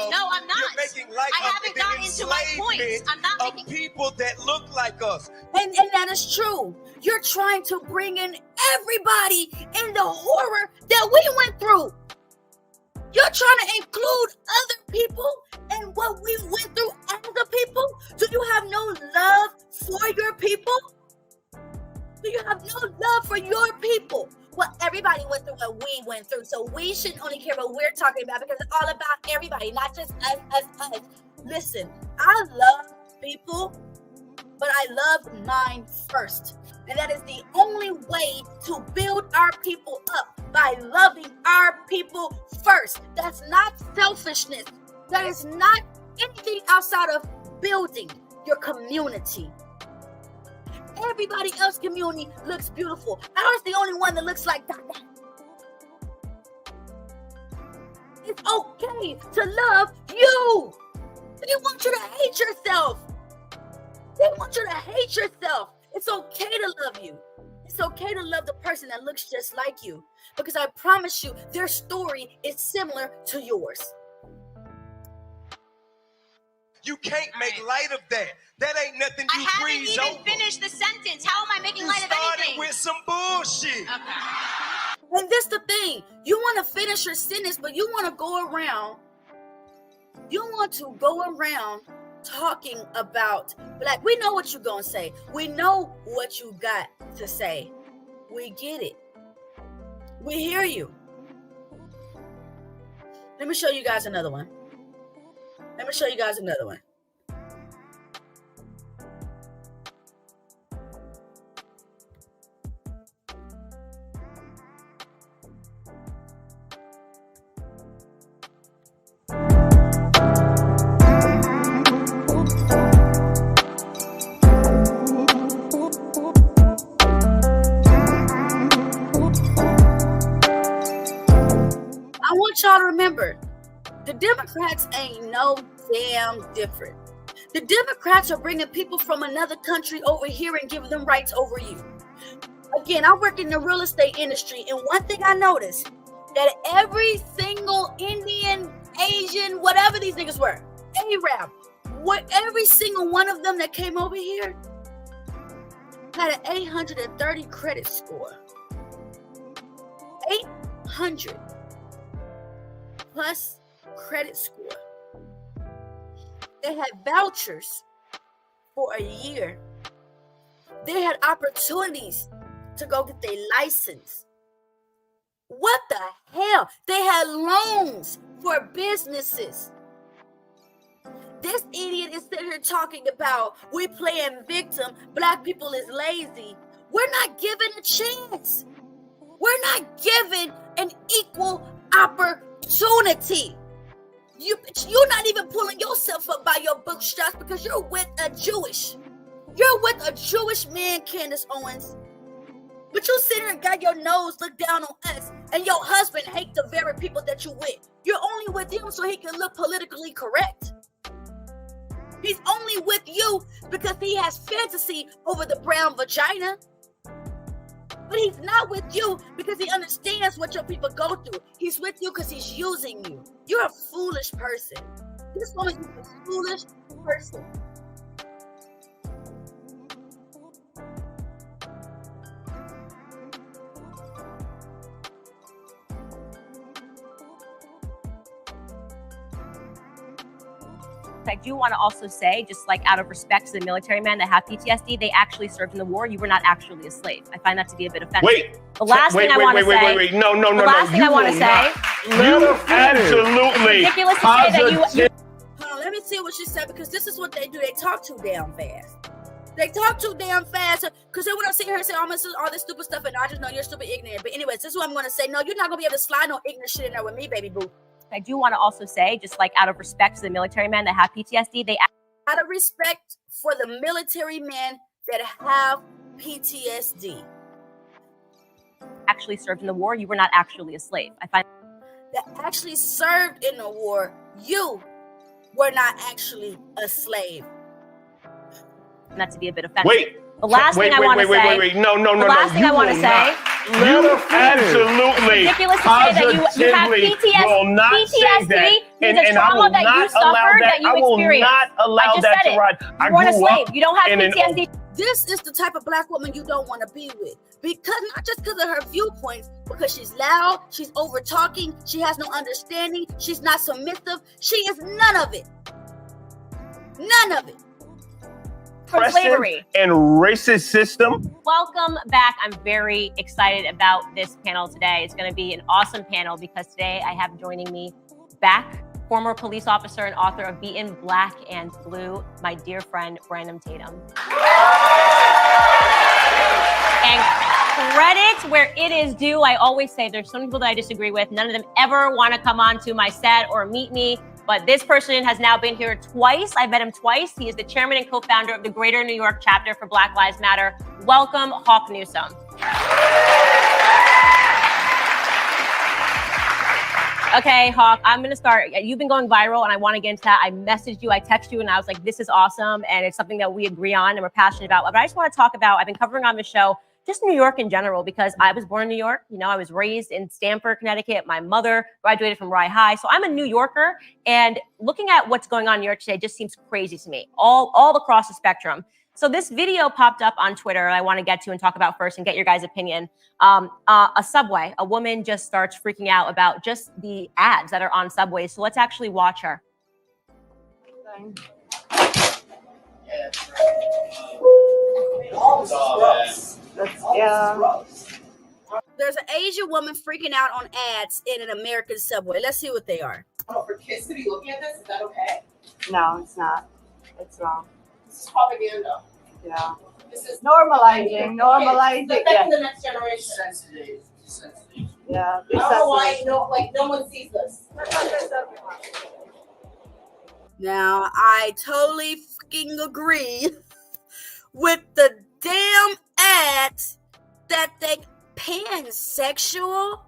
You're making light I haven't gotten into my points. I'm not making people that look like us. And that is true. You're trying to bring in everybody in the horror that we went through. You're trying to include other people in what we went through as a people. Do you have no love for your people? Do you have no love for your people? Well, everybody went through what we went through, so we shouldn't only care what we're talking about because it's all about everybody, not just us. Listen, I love people, but I love mine first. And that is the only way to build our people up, by loving our people first. That's not selfishness. That is not anything outside of building your community. Everybody else's community looks beautiful. Ours the only one that looks like that. It's okay to love you. They want you to hate yourself. They want you to hate yourself. It's okay to love you. It's okay to love the person that looks just like you. Because I promise you, their story is similar to yours. You can't make light of that. That ain't nothing you breeze over. I haven't even finished the sentence. How am I making light of anything? With some bullshit. Okay. And this the thing. You want to finish your sentence, but you want to go around. You want to go around talking about black. We know what you're going to say. We know what you got to say. We get it. We hear you. Let me show you guys another one. Let me show you guys another one. I want y'all to remember, the Democrats ain't no damn different. The Democrats are bringing people from another country over here and giving them rights over you. Again, I work in the real estate industry, and one thing I noticed, that every single Indian, Asian, whatever these niggas were, Arab, every single one of them that came over here had an 830 credit score. 800 plus credit score. They had vouchers for a year. They had opportunities to go get their license. What the hell? They had loans for businesses. This idiot is sitting here talking about we playing victim, black people is lazy. We're not given a chance. We're not given an equal opportunity. You're not even pulling yourself up by your bootstraps because you're with a Jewish man, Candace Owens. But you sit here and got your nose look down on us, and your husband hate the very people that you with. You're only with him so he can look politically correct. He's only with you because he has fantasy over the brown vagina. But he's not with you because he understands what your people go through. He's with you because he's using you. You're a foolish person. This woman is a foolish person. I do want to also say, just like out of respect to the military men that have PTSD, they actually served in the war. You were not actually a slave. I find that to be a bit offensive. Wait. The last thing I want to say. No. The last thing I want to say. Absolutely. Ridiculous to say that you. Let me see what she said, because this is what they do. They talk too damn fast. They talk too damn fast because they want to sit here and say all this stupid stuff, and I just know you're stupid ignorant. But anyways, this is what I'm going to say. No, you're not going to be able to slide no ignorant shit in there with me, baby boo. I do want to also say, just like out of respect to the military men that have PTSD, they out of respect for the military men that have PTSD actually served in the war. You were not actually a slave. I find that actually served in the war. You were not actually a slave. And that to be a bit offensive. Wait. The last thing I want to say. No. The last thing I want to say. You absolutely ridiculous to say that you have PTSD and the trauma that you suffered, that you experienced. I will not allow that to ride. You weren't a slave. You don't have PTSD. This is the type of black woman you don't want to be with, because not just because of her viewpoints, because she's loud, she's over talking, she has no understanding, she's not submissive. She is none of it. None of it. From slavery and racist system. Welcome back. I'm very excited about this panel today. It's going to be an awesome panel because today I have joining me back former police officer and author of Beaten Black and Blue, my dear friend Brandon Tatum. And credit where it is due. I always say there's some people that I disagree with. None of them ever want to come on to my set or meet me. But this person has now been here twice. I've met him twice. He is the chairman and co-founder of the Greater New York chapter for Black Lives Matter. Welcome, Hawk Newsome. Okay, Hawk, I'm going to start. You've been going viral, and I want to get into that. I messaged you, I texted you, and I was like, this is awesome, and it's something that we agree on and we're passionate about. But I just want to talk about, I've been covering on the show, just New York in general, because I was born in New York. You know, I was raised in Stamford, Connecticut. My mother graduated from Rye High. So I'm a New Yorker, and looking at what's going on in New York today just seems crazy to me, all across the spectrum. So this video popped up on Twitter I want to get to and talk about first and get your guys' opinion. A Subway, a woman just starts freaking out about just the ads that are on Subways. So let's actually watch her. There's an Asian woman freaking out on ads in an American Subway. Let's see what they are. Oh, for kids to be looking at this, is that okay? No, it's not. It's wrong. This is propaganda. Yeah. This is Normalizing It's affecting it. the next generation. Yeah. I don't know why no one sees this. Now, I totally fucking agree with the damn ads that they pansexual.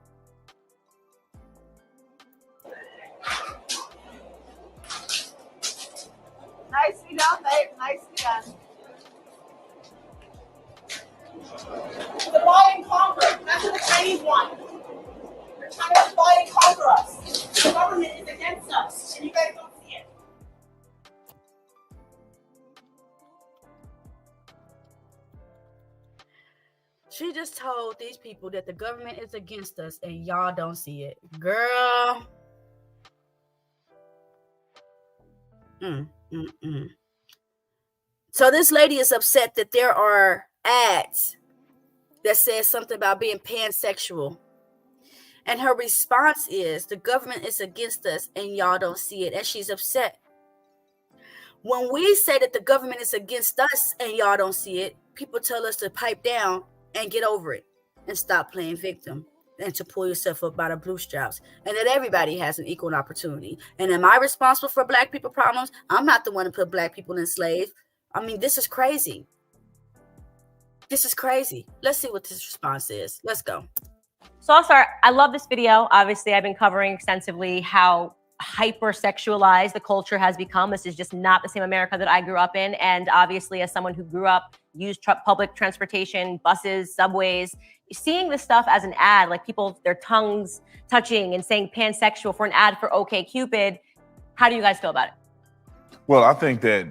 Nicely done, babe. Nicely done. The divide and conquer. That's what the Chinese want. They're trying to divide and conquer us. The government is against us, and you guys don't see it. She just told these people that the government is against us and y'all don't see it. Girl. So this lady is upset that there are ads that says something about being pansexual. And her response is, the government is against us and y'all don't see it. And she's upset. When we say that the government is against us and y'all don't see it, people tell us to pipe down and get over it and stop playing victim and to pull yourself up by the bootstraps, and that everybody has an equal opportunity. And am I responsible for Black people problems? I'm not the one to put Black people in slave. I mean, this is crazy. This is crazy. Let's see what this response is. Let's go. So I'll start. I love this video. Obviously, I've been covering extensively how hypersexualized the culture has become. This is just not the same America that I grew up in. And obviously, as someone who grew up, used public transportation, buses, subways, seeing this stuff as an ad, like people, their tongues touching and saying pansexual for an ad for OkCupid, how do you guys feel about it? Well, I think that,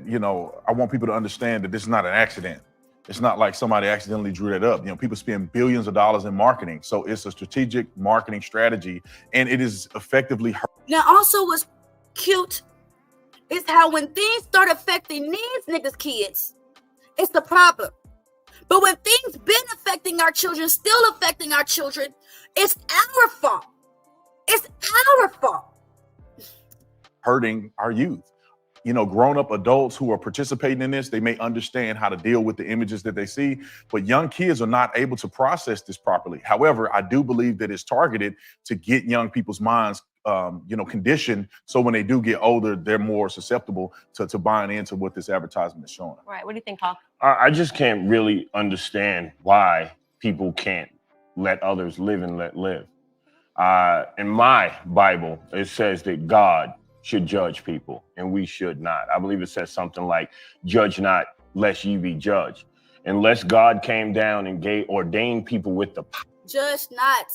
I want people to understand that this is not an accident. It's not like somebody accidentally drew that up. People spend billions of dollars in marketing. So it's a strategic marketing strategy, and it is effectively. Now, also what's cute is how when things start affecting these niggas' kids, it's the problem. But when things been affecting our children, still affecting our children, it's our fault. It's our fault. Hurting our youth. Grown-up adults who are participating in this, they may understand how to deal with the images that they see, but young kids are not able to process this properly. However, I do believe that it's targeted to get young people's minds, conditioned, so when they do get older, they're more susceptible to buying into what this advertisement is showing. Right. What do you think, Hawk? I just can't really understand why people can't let others live and let live. In my Bible, it says that God should judge people, and we should not. I believe it says something like, judge not, lest ye be judged. Unless God came down and ordained people with the power. Judge not.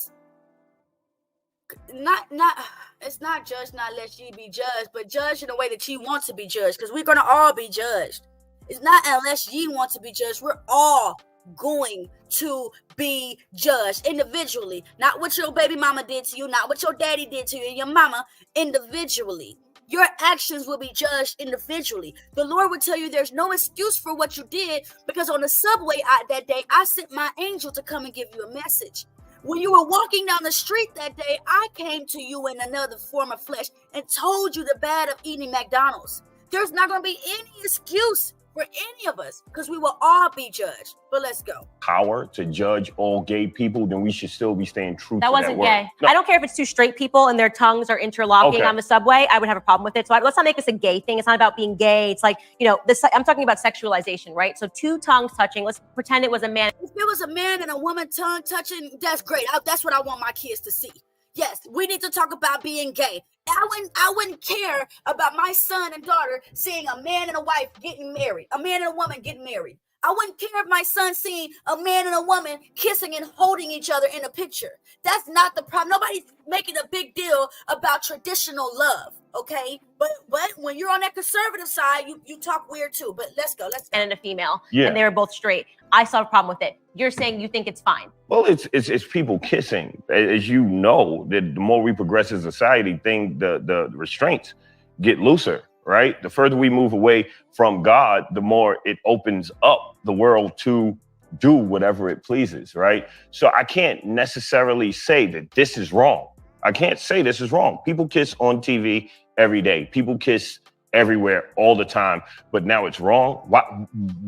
It's not judge not lest ye be judged, but judge in a way that ye want to be judged, because we're going to all be judged. It's not unless ye want to be judged. We're all going to be judged individually. Not what your baby mama did to you, not what your daddy did to you and your mama, individually. Your actions will be judged individually. The Lord will tell you there's no excuse for what you did, because on the subway that day, I sent my angel to come and give you a message. When you were walking down the street that day, I came to you in another form of flesh and told you the bad of eating McDonald's. There's not going to be any excuse for any of us, because we will all be judged. But let's go. Power to judge all gay people, then we should still be staying true That to wasn't that word. gay. No. I don't care if it's two straight people and their tongues are interlocking Okay. on the subway. I would have a problem with it. So let's not make this a gay thing. It's not about being gay. It's like, I'm talking about sexualization, right? So two tongues touching. Let's pretend it was a man. If it was a man and a woman tongue touching, that's great. That's what I want my kids to see. Yes, we need to talk about being gay. I wouldn't care about my son and daughter seeing a man and a wife getting married, a man and a woman getting married. I wouldn't care if my son seeing a man and a woman kissing and holding each other in a picture. That's not the problem. Nobody's making a big deal about traditional love, okay? But when you're on that conservative side, you talk weird too. But let's go. And a female. Yeah. And they were both straight. I saw a problem with it. You're saying you think it's fine. Well, it's people kissing. As you know, that the more we progress as a society, the restraints get looser, right? The further we move away from God, the more it opens up the world to do whatever it pleases, right? So I can't necessarily say that this is wrong. I can't say this is wrong. People kiss on TV every day. People kiss everywhere all the time, but now it's wrong.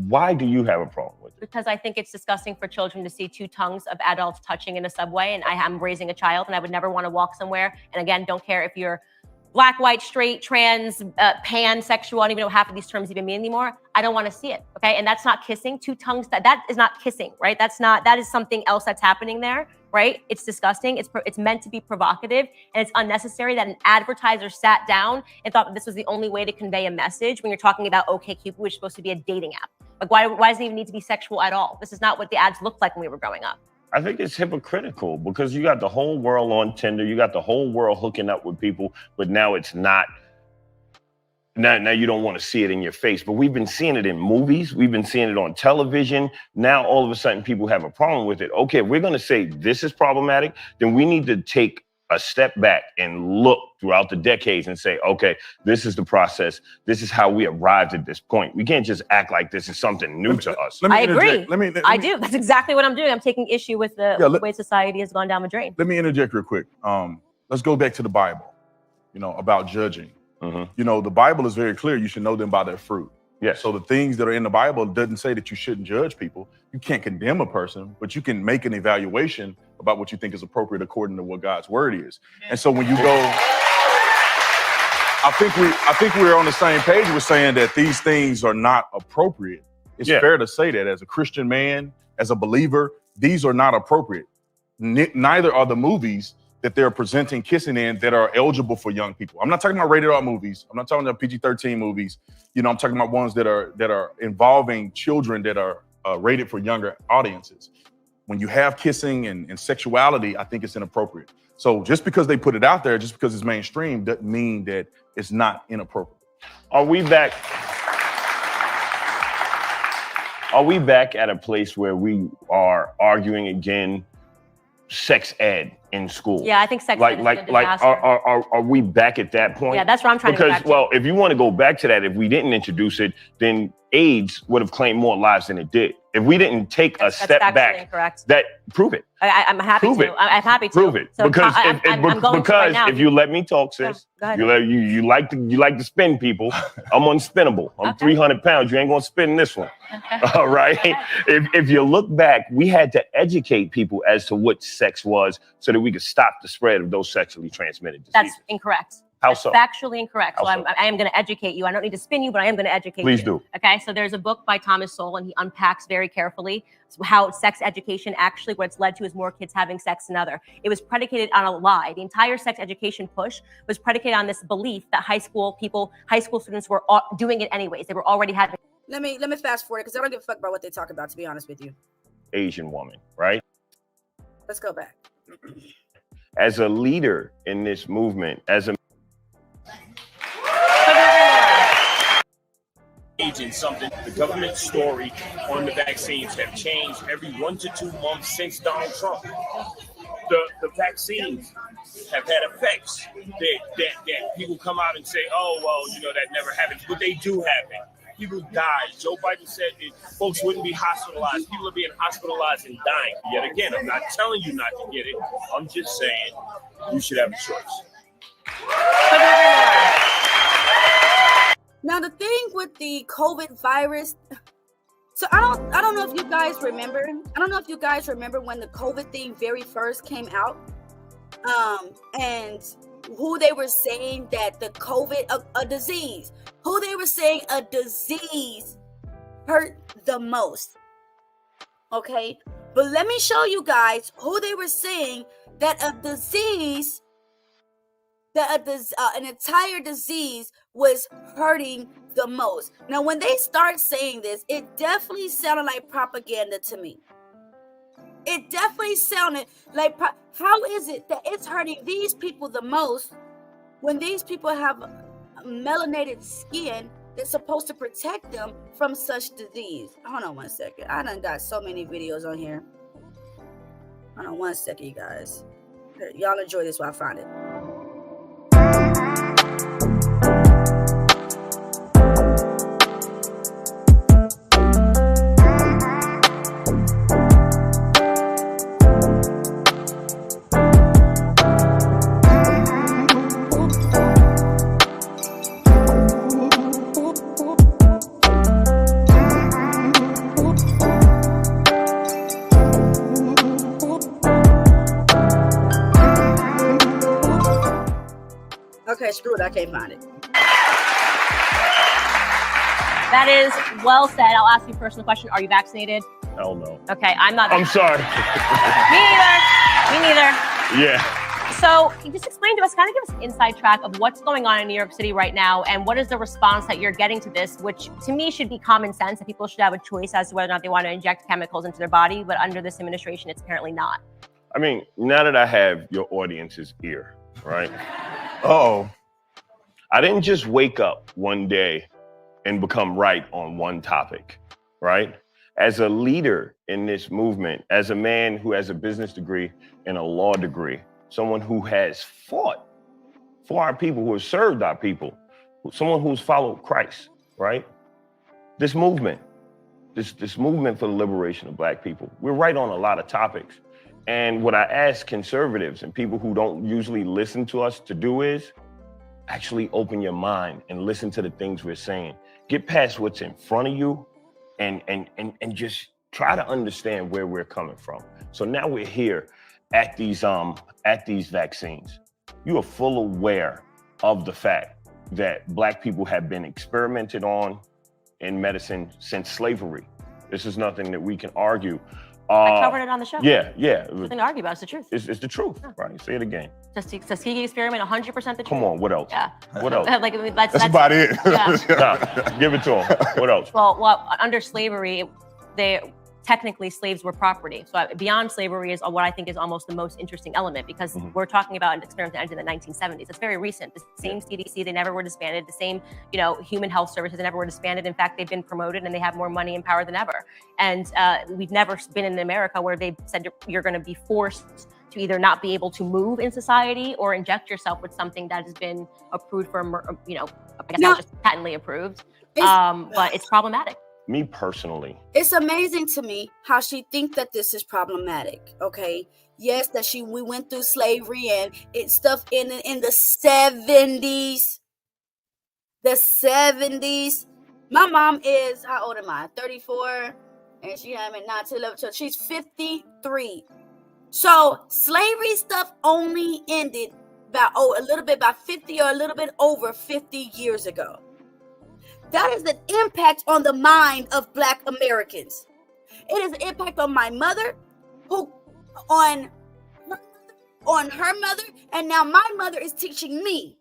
Why do you have a problem with it? Because I think it's disgusting for children to see two tongues of adults touching in a subway. And I am raising a child and I would never want to walk somewhere. And again, don't care if you're black, white, straight, trans, pansexual. I don't even know what half of these terms even mean anymore. I don't want to see it. Okay. And that's not kissing. Two tongues, that is not kissing, right? That is something else that's happening there, right? It's disgusting. It's meant to be provocative, and it's unnecessary that an advertiser sat down and thought that this was the only way to convey a message when you're talking about OkCupid, which is supposed to be a dating app. Like, why does it even need to be sexual at all? This is not what the ads looked like when we were growing up. I think it's hypocritical because you got the whole world on Tinder, you got the whole world hooking up with people, but now it's not. Now you don't want to see it in your face, but we've been seeing it in movies. We've been seeing it on television. Now, all of a sudden, people have a problem with it. Okay, if we're going to say this is problematic, then we need to take a step back and look throughout the decades and say, okay, this is the process. This is how we arrived at this point. We can't just act like this is something new to us. I agree. I do. That's exactly what I'm doing. I'm taking issue with the way society has gone down the drain. Let me interject real quick. Let's go back to the Bible, about judging. The Bible is very clear. You should know them by their fruit. Yes. So the things that are in the Bible doesn't say that you shouldn't judge people. You can't condemn a person, but you can make an evaluation about what you think is appropriate according to what God's word is. And so when you go, I think we're on the same page. We're saying that these things are not appropriate. It's fair to say that as a Christian man, as a believer, these are not appropriate. Neither are the movies that they're presenting kissing in that are eligible for young people. I'm not talking about rated R movies. I'm not talking about PG-13 movies. I'm talking about ones that are involving children that are rated for younger audiences. When you have kissing and sexuality, I think it's inappropriate. So just because they put it out there, just because it's mainstream, doesn't mean that it's not inappropriate. Are we back at a place where we are arguing again sex ed in school? Yeah, I think sex ed is a disaster. Are we back at that point? Yeah, that's what I'm trying to go back to. Well, if you want to go back to that, if we didn't introduce it, then AIDS would have claimed more lives than it did. If we didn't take a step back, incorrect. Prove it. I'm happy Prove to. it. I'm happy to. Prove it. So Because I'm going to right now. if you let me talk, sis, go ahead. you like to spin people. I'm unspinnable. I'm 300 pounds. You ain't gonna spin this one. All right. If you look back, we had to educate people as to what sex was so that we could stop the spread of those sexually transmitted diseases. That's incorrect. How so? Factually incorrect. How So so? I am going to educate you. I don't need to spin you, but I am going to educate you. Please do. Okay. So there's a book by Thomas Sowell, and he unpacks very carefully how sex education actually, what it's led to is more kids having sex than other. It was predicated on a lie. The entire sex education push was predicated on this belief that high school students were doing it anyways. They were already having. Let me fast forward because I don't give a fuck about what they talk about, to be honest with you. Asian woman, right? Let's go back. As a leader in this movement, as a In something, the government story on the vaccines have changed every 1 to 2 months since Donald Trump. The vaccines have had effects that people come out and say, oh, well, that never happens, but they do happen. People die. Joe Biden said that folks wouldn't be hospitalized. People are being hospitalized and dying. Yet again, I'm not telling you not to get it. I'm just saying you should have a choice. Now the thing with the COVID virus, so I don't know if you guys remember. I don't know if you guys remember when the COVID thing very first came out, and who they were saying that the COVID, a disease, who they were saying a disease hurt the most. Okay, but let me show you guys who they were saying that a disease, that an entire disease was hurting the most. Now, when they start saying this, it definitely sounded like propaganda to me. It definitely sounded like, how is it that it's hurting these people the most when these people have melanated skin that's supposed to protect them from such disease? Hold on one second. I done got so many videos on here. Hold on one second, you guys. Here, y'all enjoy this while I find it. Okay, screw it. I can't find it. That is well said. I'll ask you a personal question. Are you vaccinated? Hell no. Okay, I'm not. I'm sorry. Me neither. Yeah. So can you just explain to us, kind of give us an inside track of what's going on in New York City right now, and what is the response that you're getting to this, which to me should be common sense, that people should have a choice as to whether or not they want to inject chemicals into their body, but under this administration, it's apparently not. I mean, now that I have your audience's ear, right? Oh. I didn't just wake up one day and become right on one topic, right? As a leader in this movement, as a man who has a business degree and a law degree, someone who has fought for our people, who has served our people, someone who's followed Christ, right? This movement, this movement for the liberation of Black people, we're right on a lot of topics. And what I ask conservatives and people who don't usually listen to us to do is actually open your mind and listen to the things we're saying. Get past what's in front of you and just try to understand where we're coming from. So now we're here at these vaccines. You are full aware of the fact that Black people have been experimented on in medicine since slavery. This is nothing that we can argue. I covered it on the show. Yeah. Nothing to argue about. It's the truth. It's the truth, right? Say it again. Tuskegee experiment, 100% the truth. Come on, what else? Yeah. What else? That's about it. Yeah. Nah, give it to him. What else? Well, under slavery, technically slaves were property. So beyond slavery is what I think is almost the most interesting element, because we're talking about an experiment that ended in the 1970s. It's very recent. The same CDC, they never were disbanded. The same, human health services, they never were disbanded. In fact, they've been promoted and they have more money and power than ever. And we've never been in America where they said you're going to be forced to either not be able to move in society or inject yourself with something that has been approved for, I guess not just patently approved, but it's problematic. Me personally, it's amazing to me how she thinks that this is problematic. Okay, yes, that we went through slavery and it's stuff in the 70s. The 70s. My mom is, how old am I? 34, and she had me not to 11. So she's 53. So slavery stuff only ended about a little bit by 50 or a little bit over 50 years ago. That is an impact on the mind of Black Americans. It is an impact on my mother, on her mother, and now my mother is teaching me.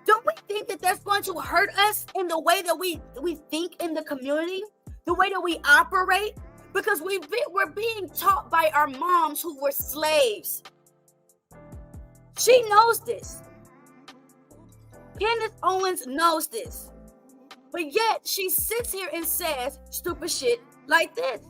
Don't we think that that's going to hurt us in the way that we think in the community, the way that we operate? Because we're being taught by our moms who were slaves. She knows this. Candace Owens knows this. But yet she sits here and says stupid shit like this.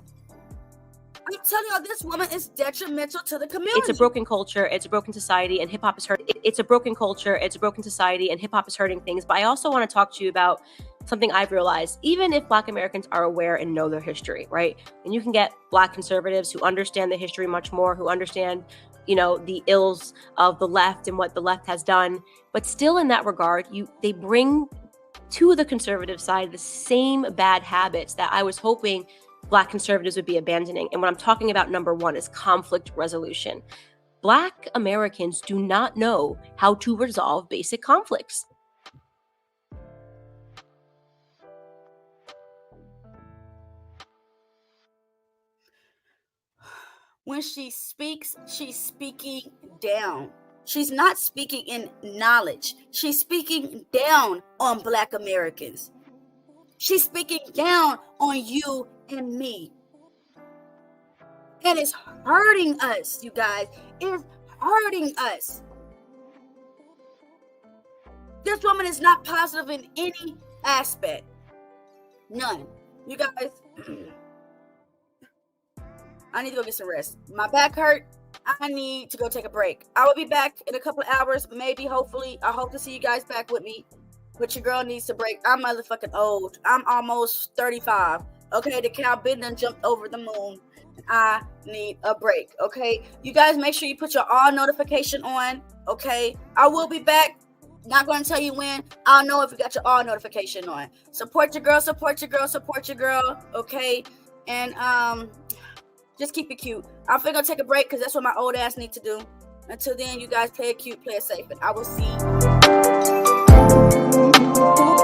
I'm telling you, this woman is detrimental to the community. It's a broken culture. It's a broken society, and hip hop is hurting. It's a broken culture. It's a broken society, and hip hop is hurting things. But I also want to talk to you about something I've realized. Even if Black Americans are aware and know their history, right? And you can get Black conservatives who understand the history much more, who understand, the ills of the left and what the left has done. But still, in that regard, they bring to the conservative side the same bad habits that I was hoping Black conservatives would be abandoning. And what I'm talking about, number one, is conflict resolution. Black Americans do not know how to resolve basic conflicts. When she speaks, she's speaking down. She's not speaking in knowledge. She's speaking down on Black Americans. She's speaking down on you and me. And it's hurting us, you guys. It's hurting us. This woman is not positive in any aspect. None. You guys, I need to go get some rest. My back hurt. I need to go take a break. I will be back in a couple of hours, maybe, hopefully. I hope to see you guys back with me. But your girl needs to break. I'm motherfucking old. I'm almost 35. Okay, the cow been done jumped over the moon. I need a break. Okay, you guys make sure you put your all notification on. Okay, I will be back. Not going to tell you when. I'll know if you got your all notification on. Support your girl. Support your girl. Support your girl. Okay, and just keep it cute. I'm gonna take a break because that's what my old ass need to do. Until then, you guys play it cute, play it safe, and I will see you.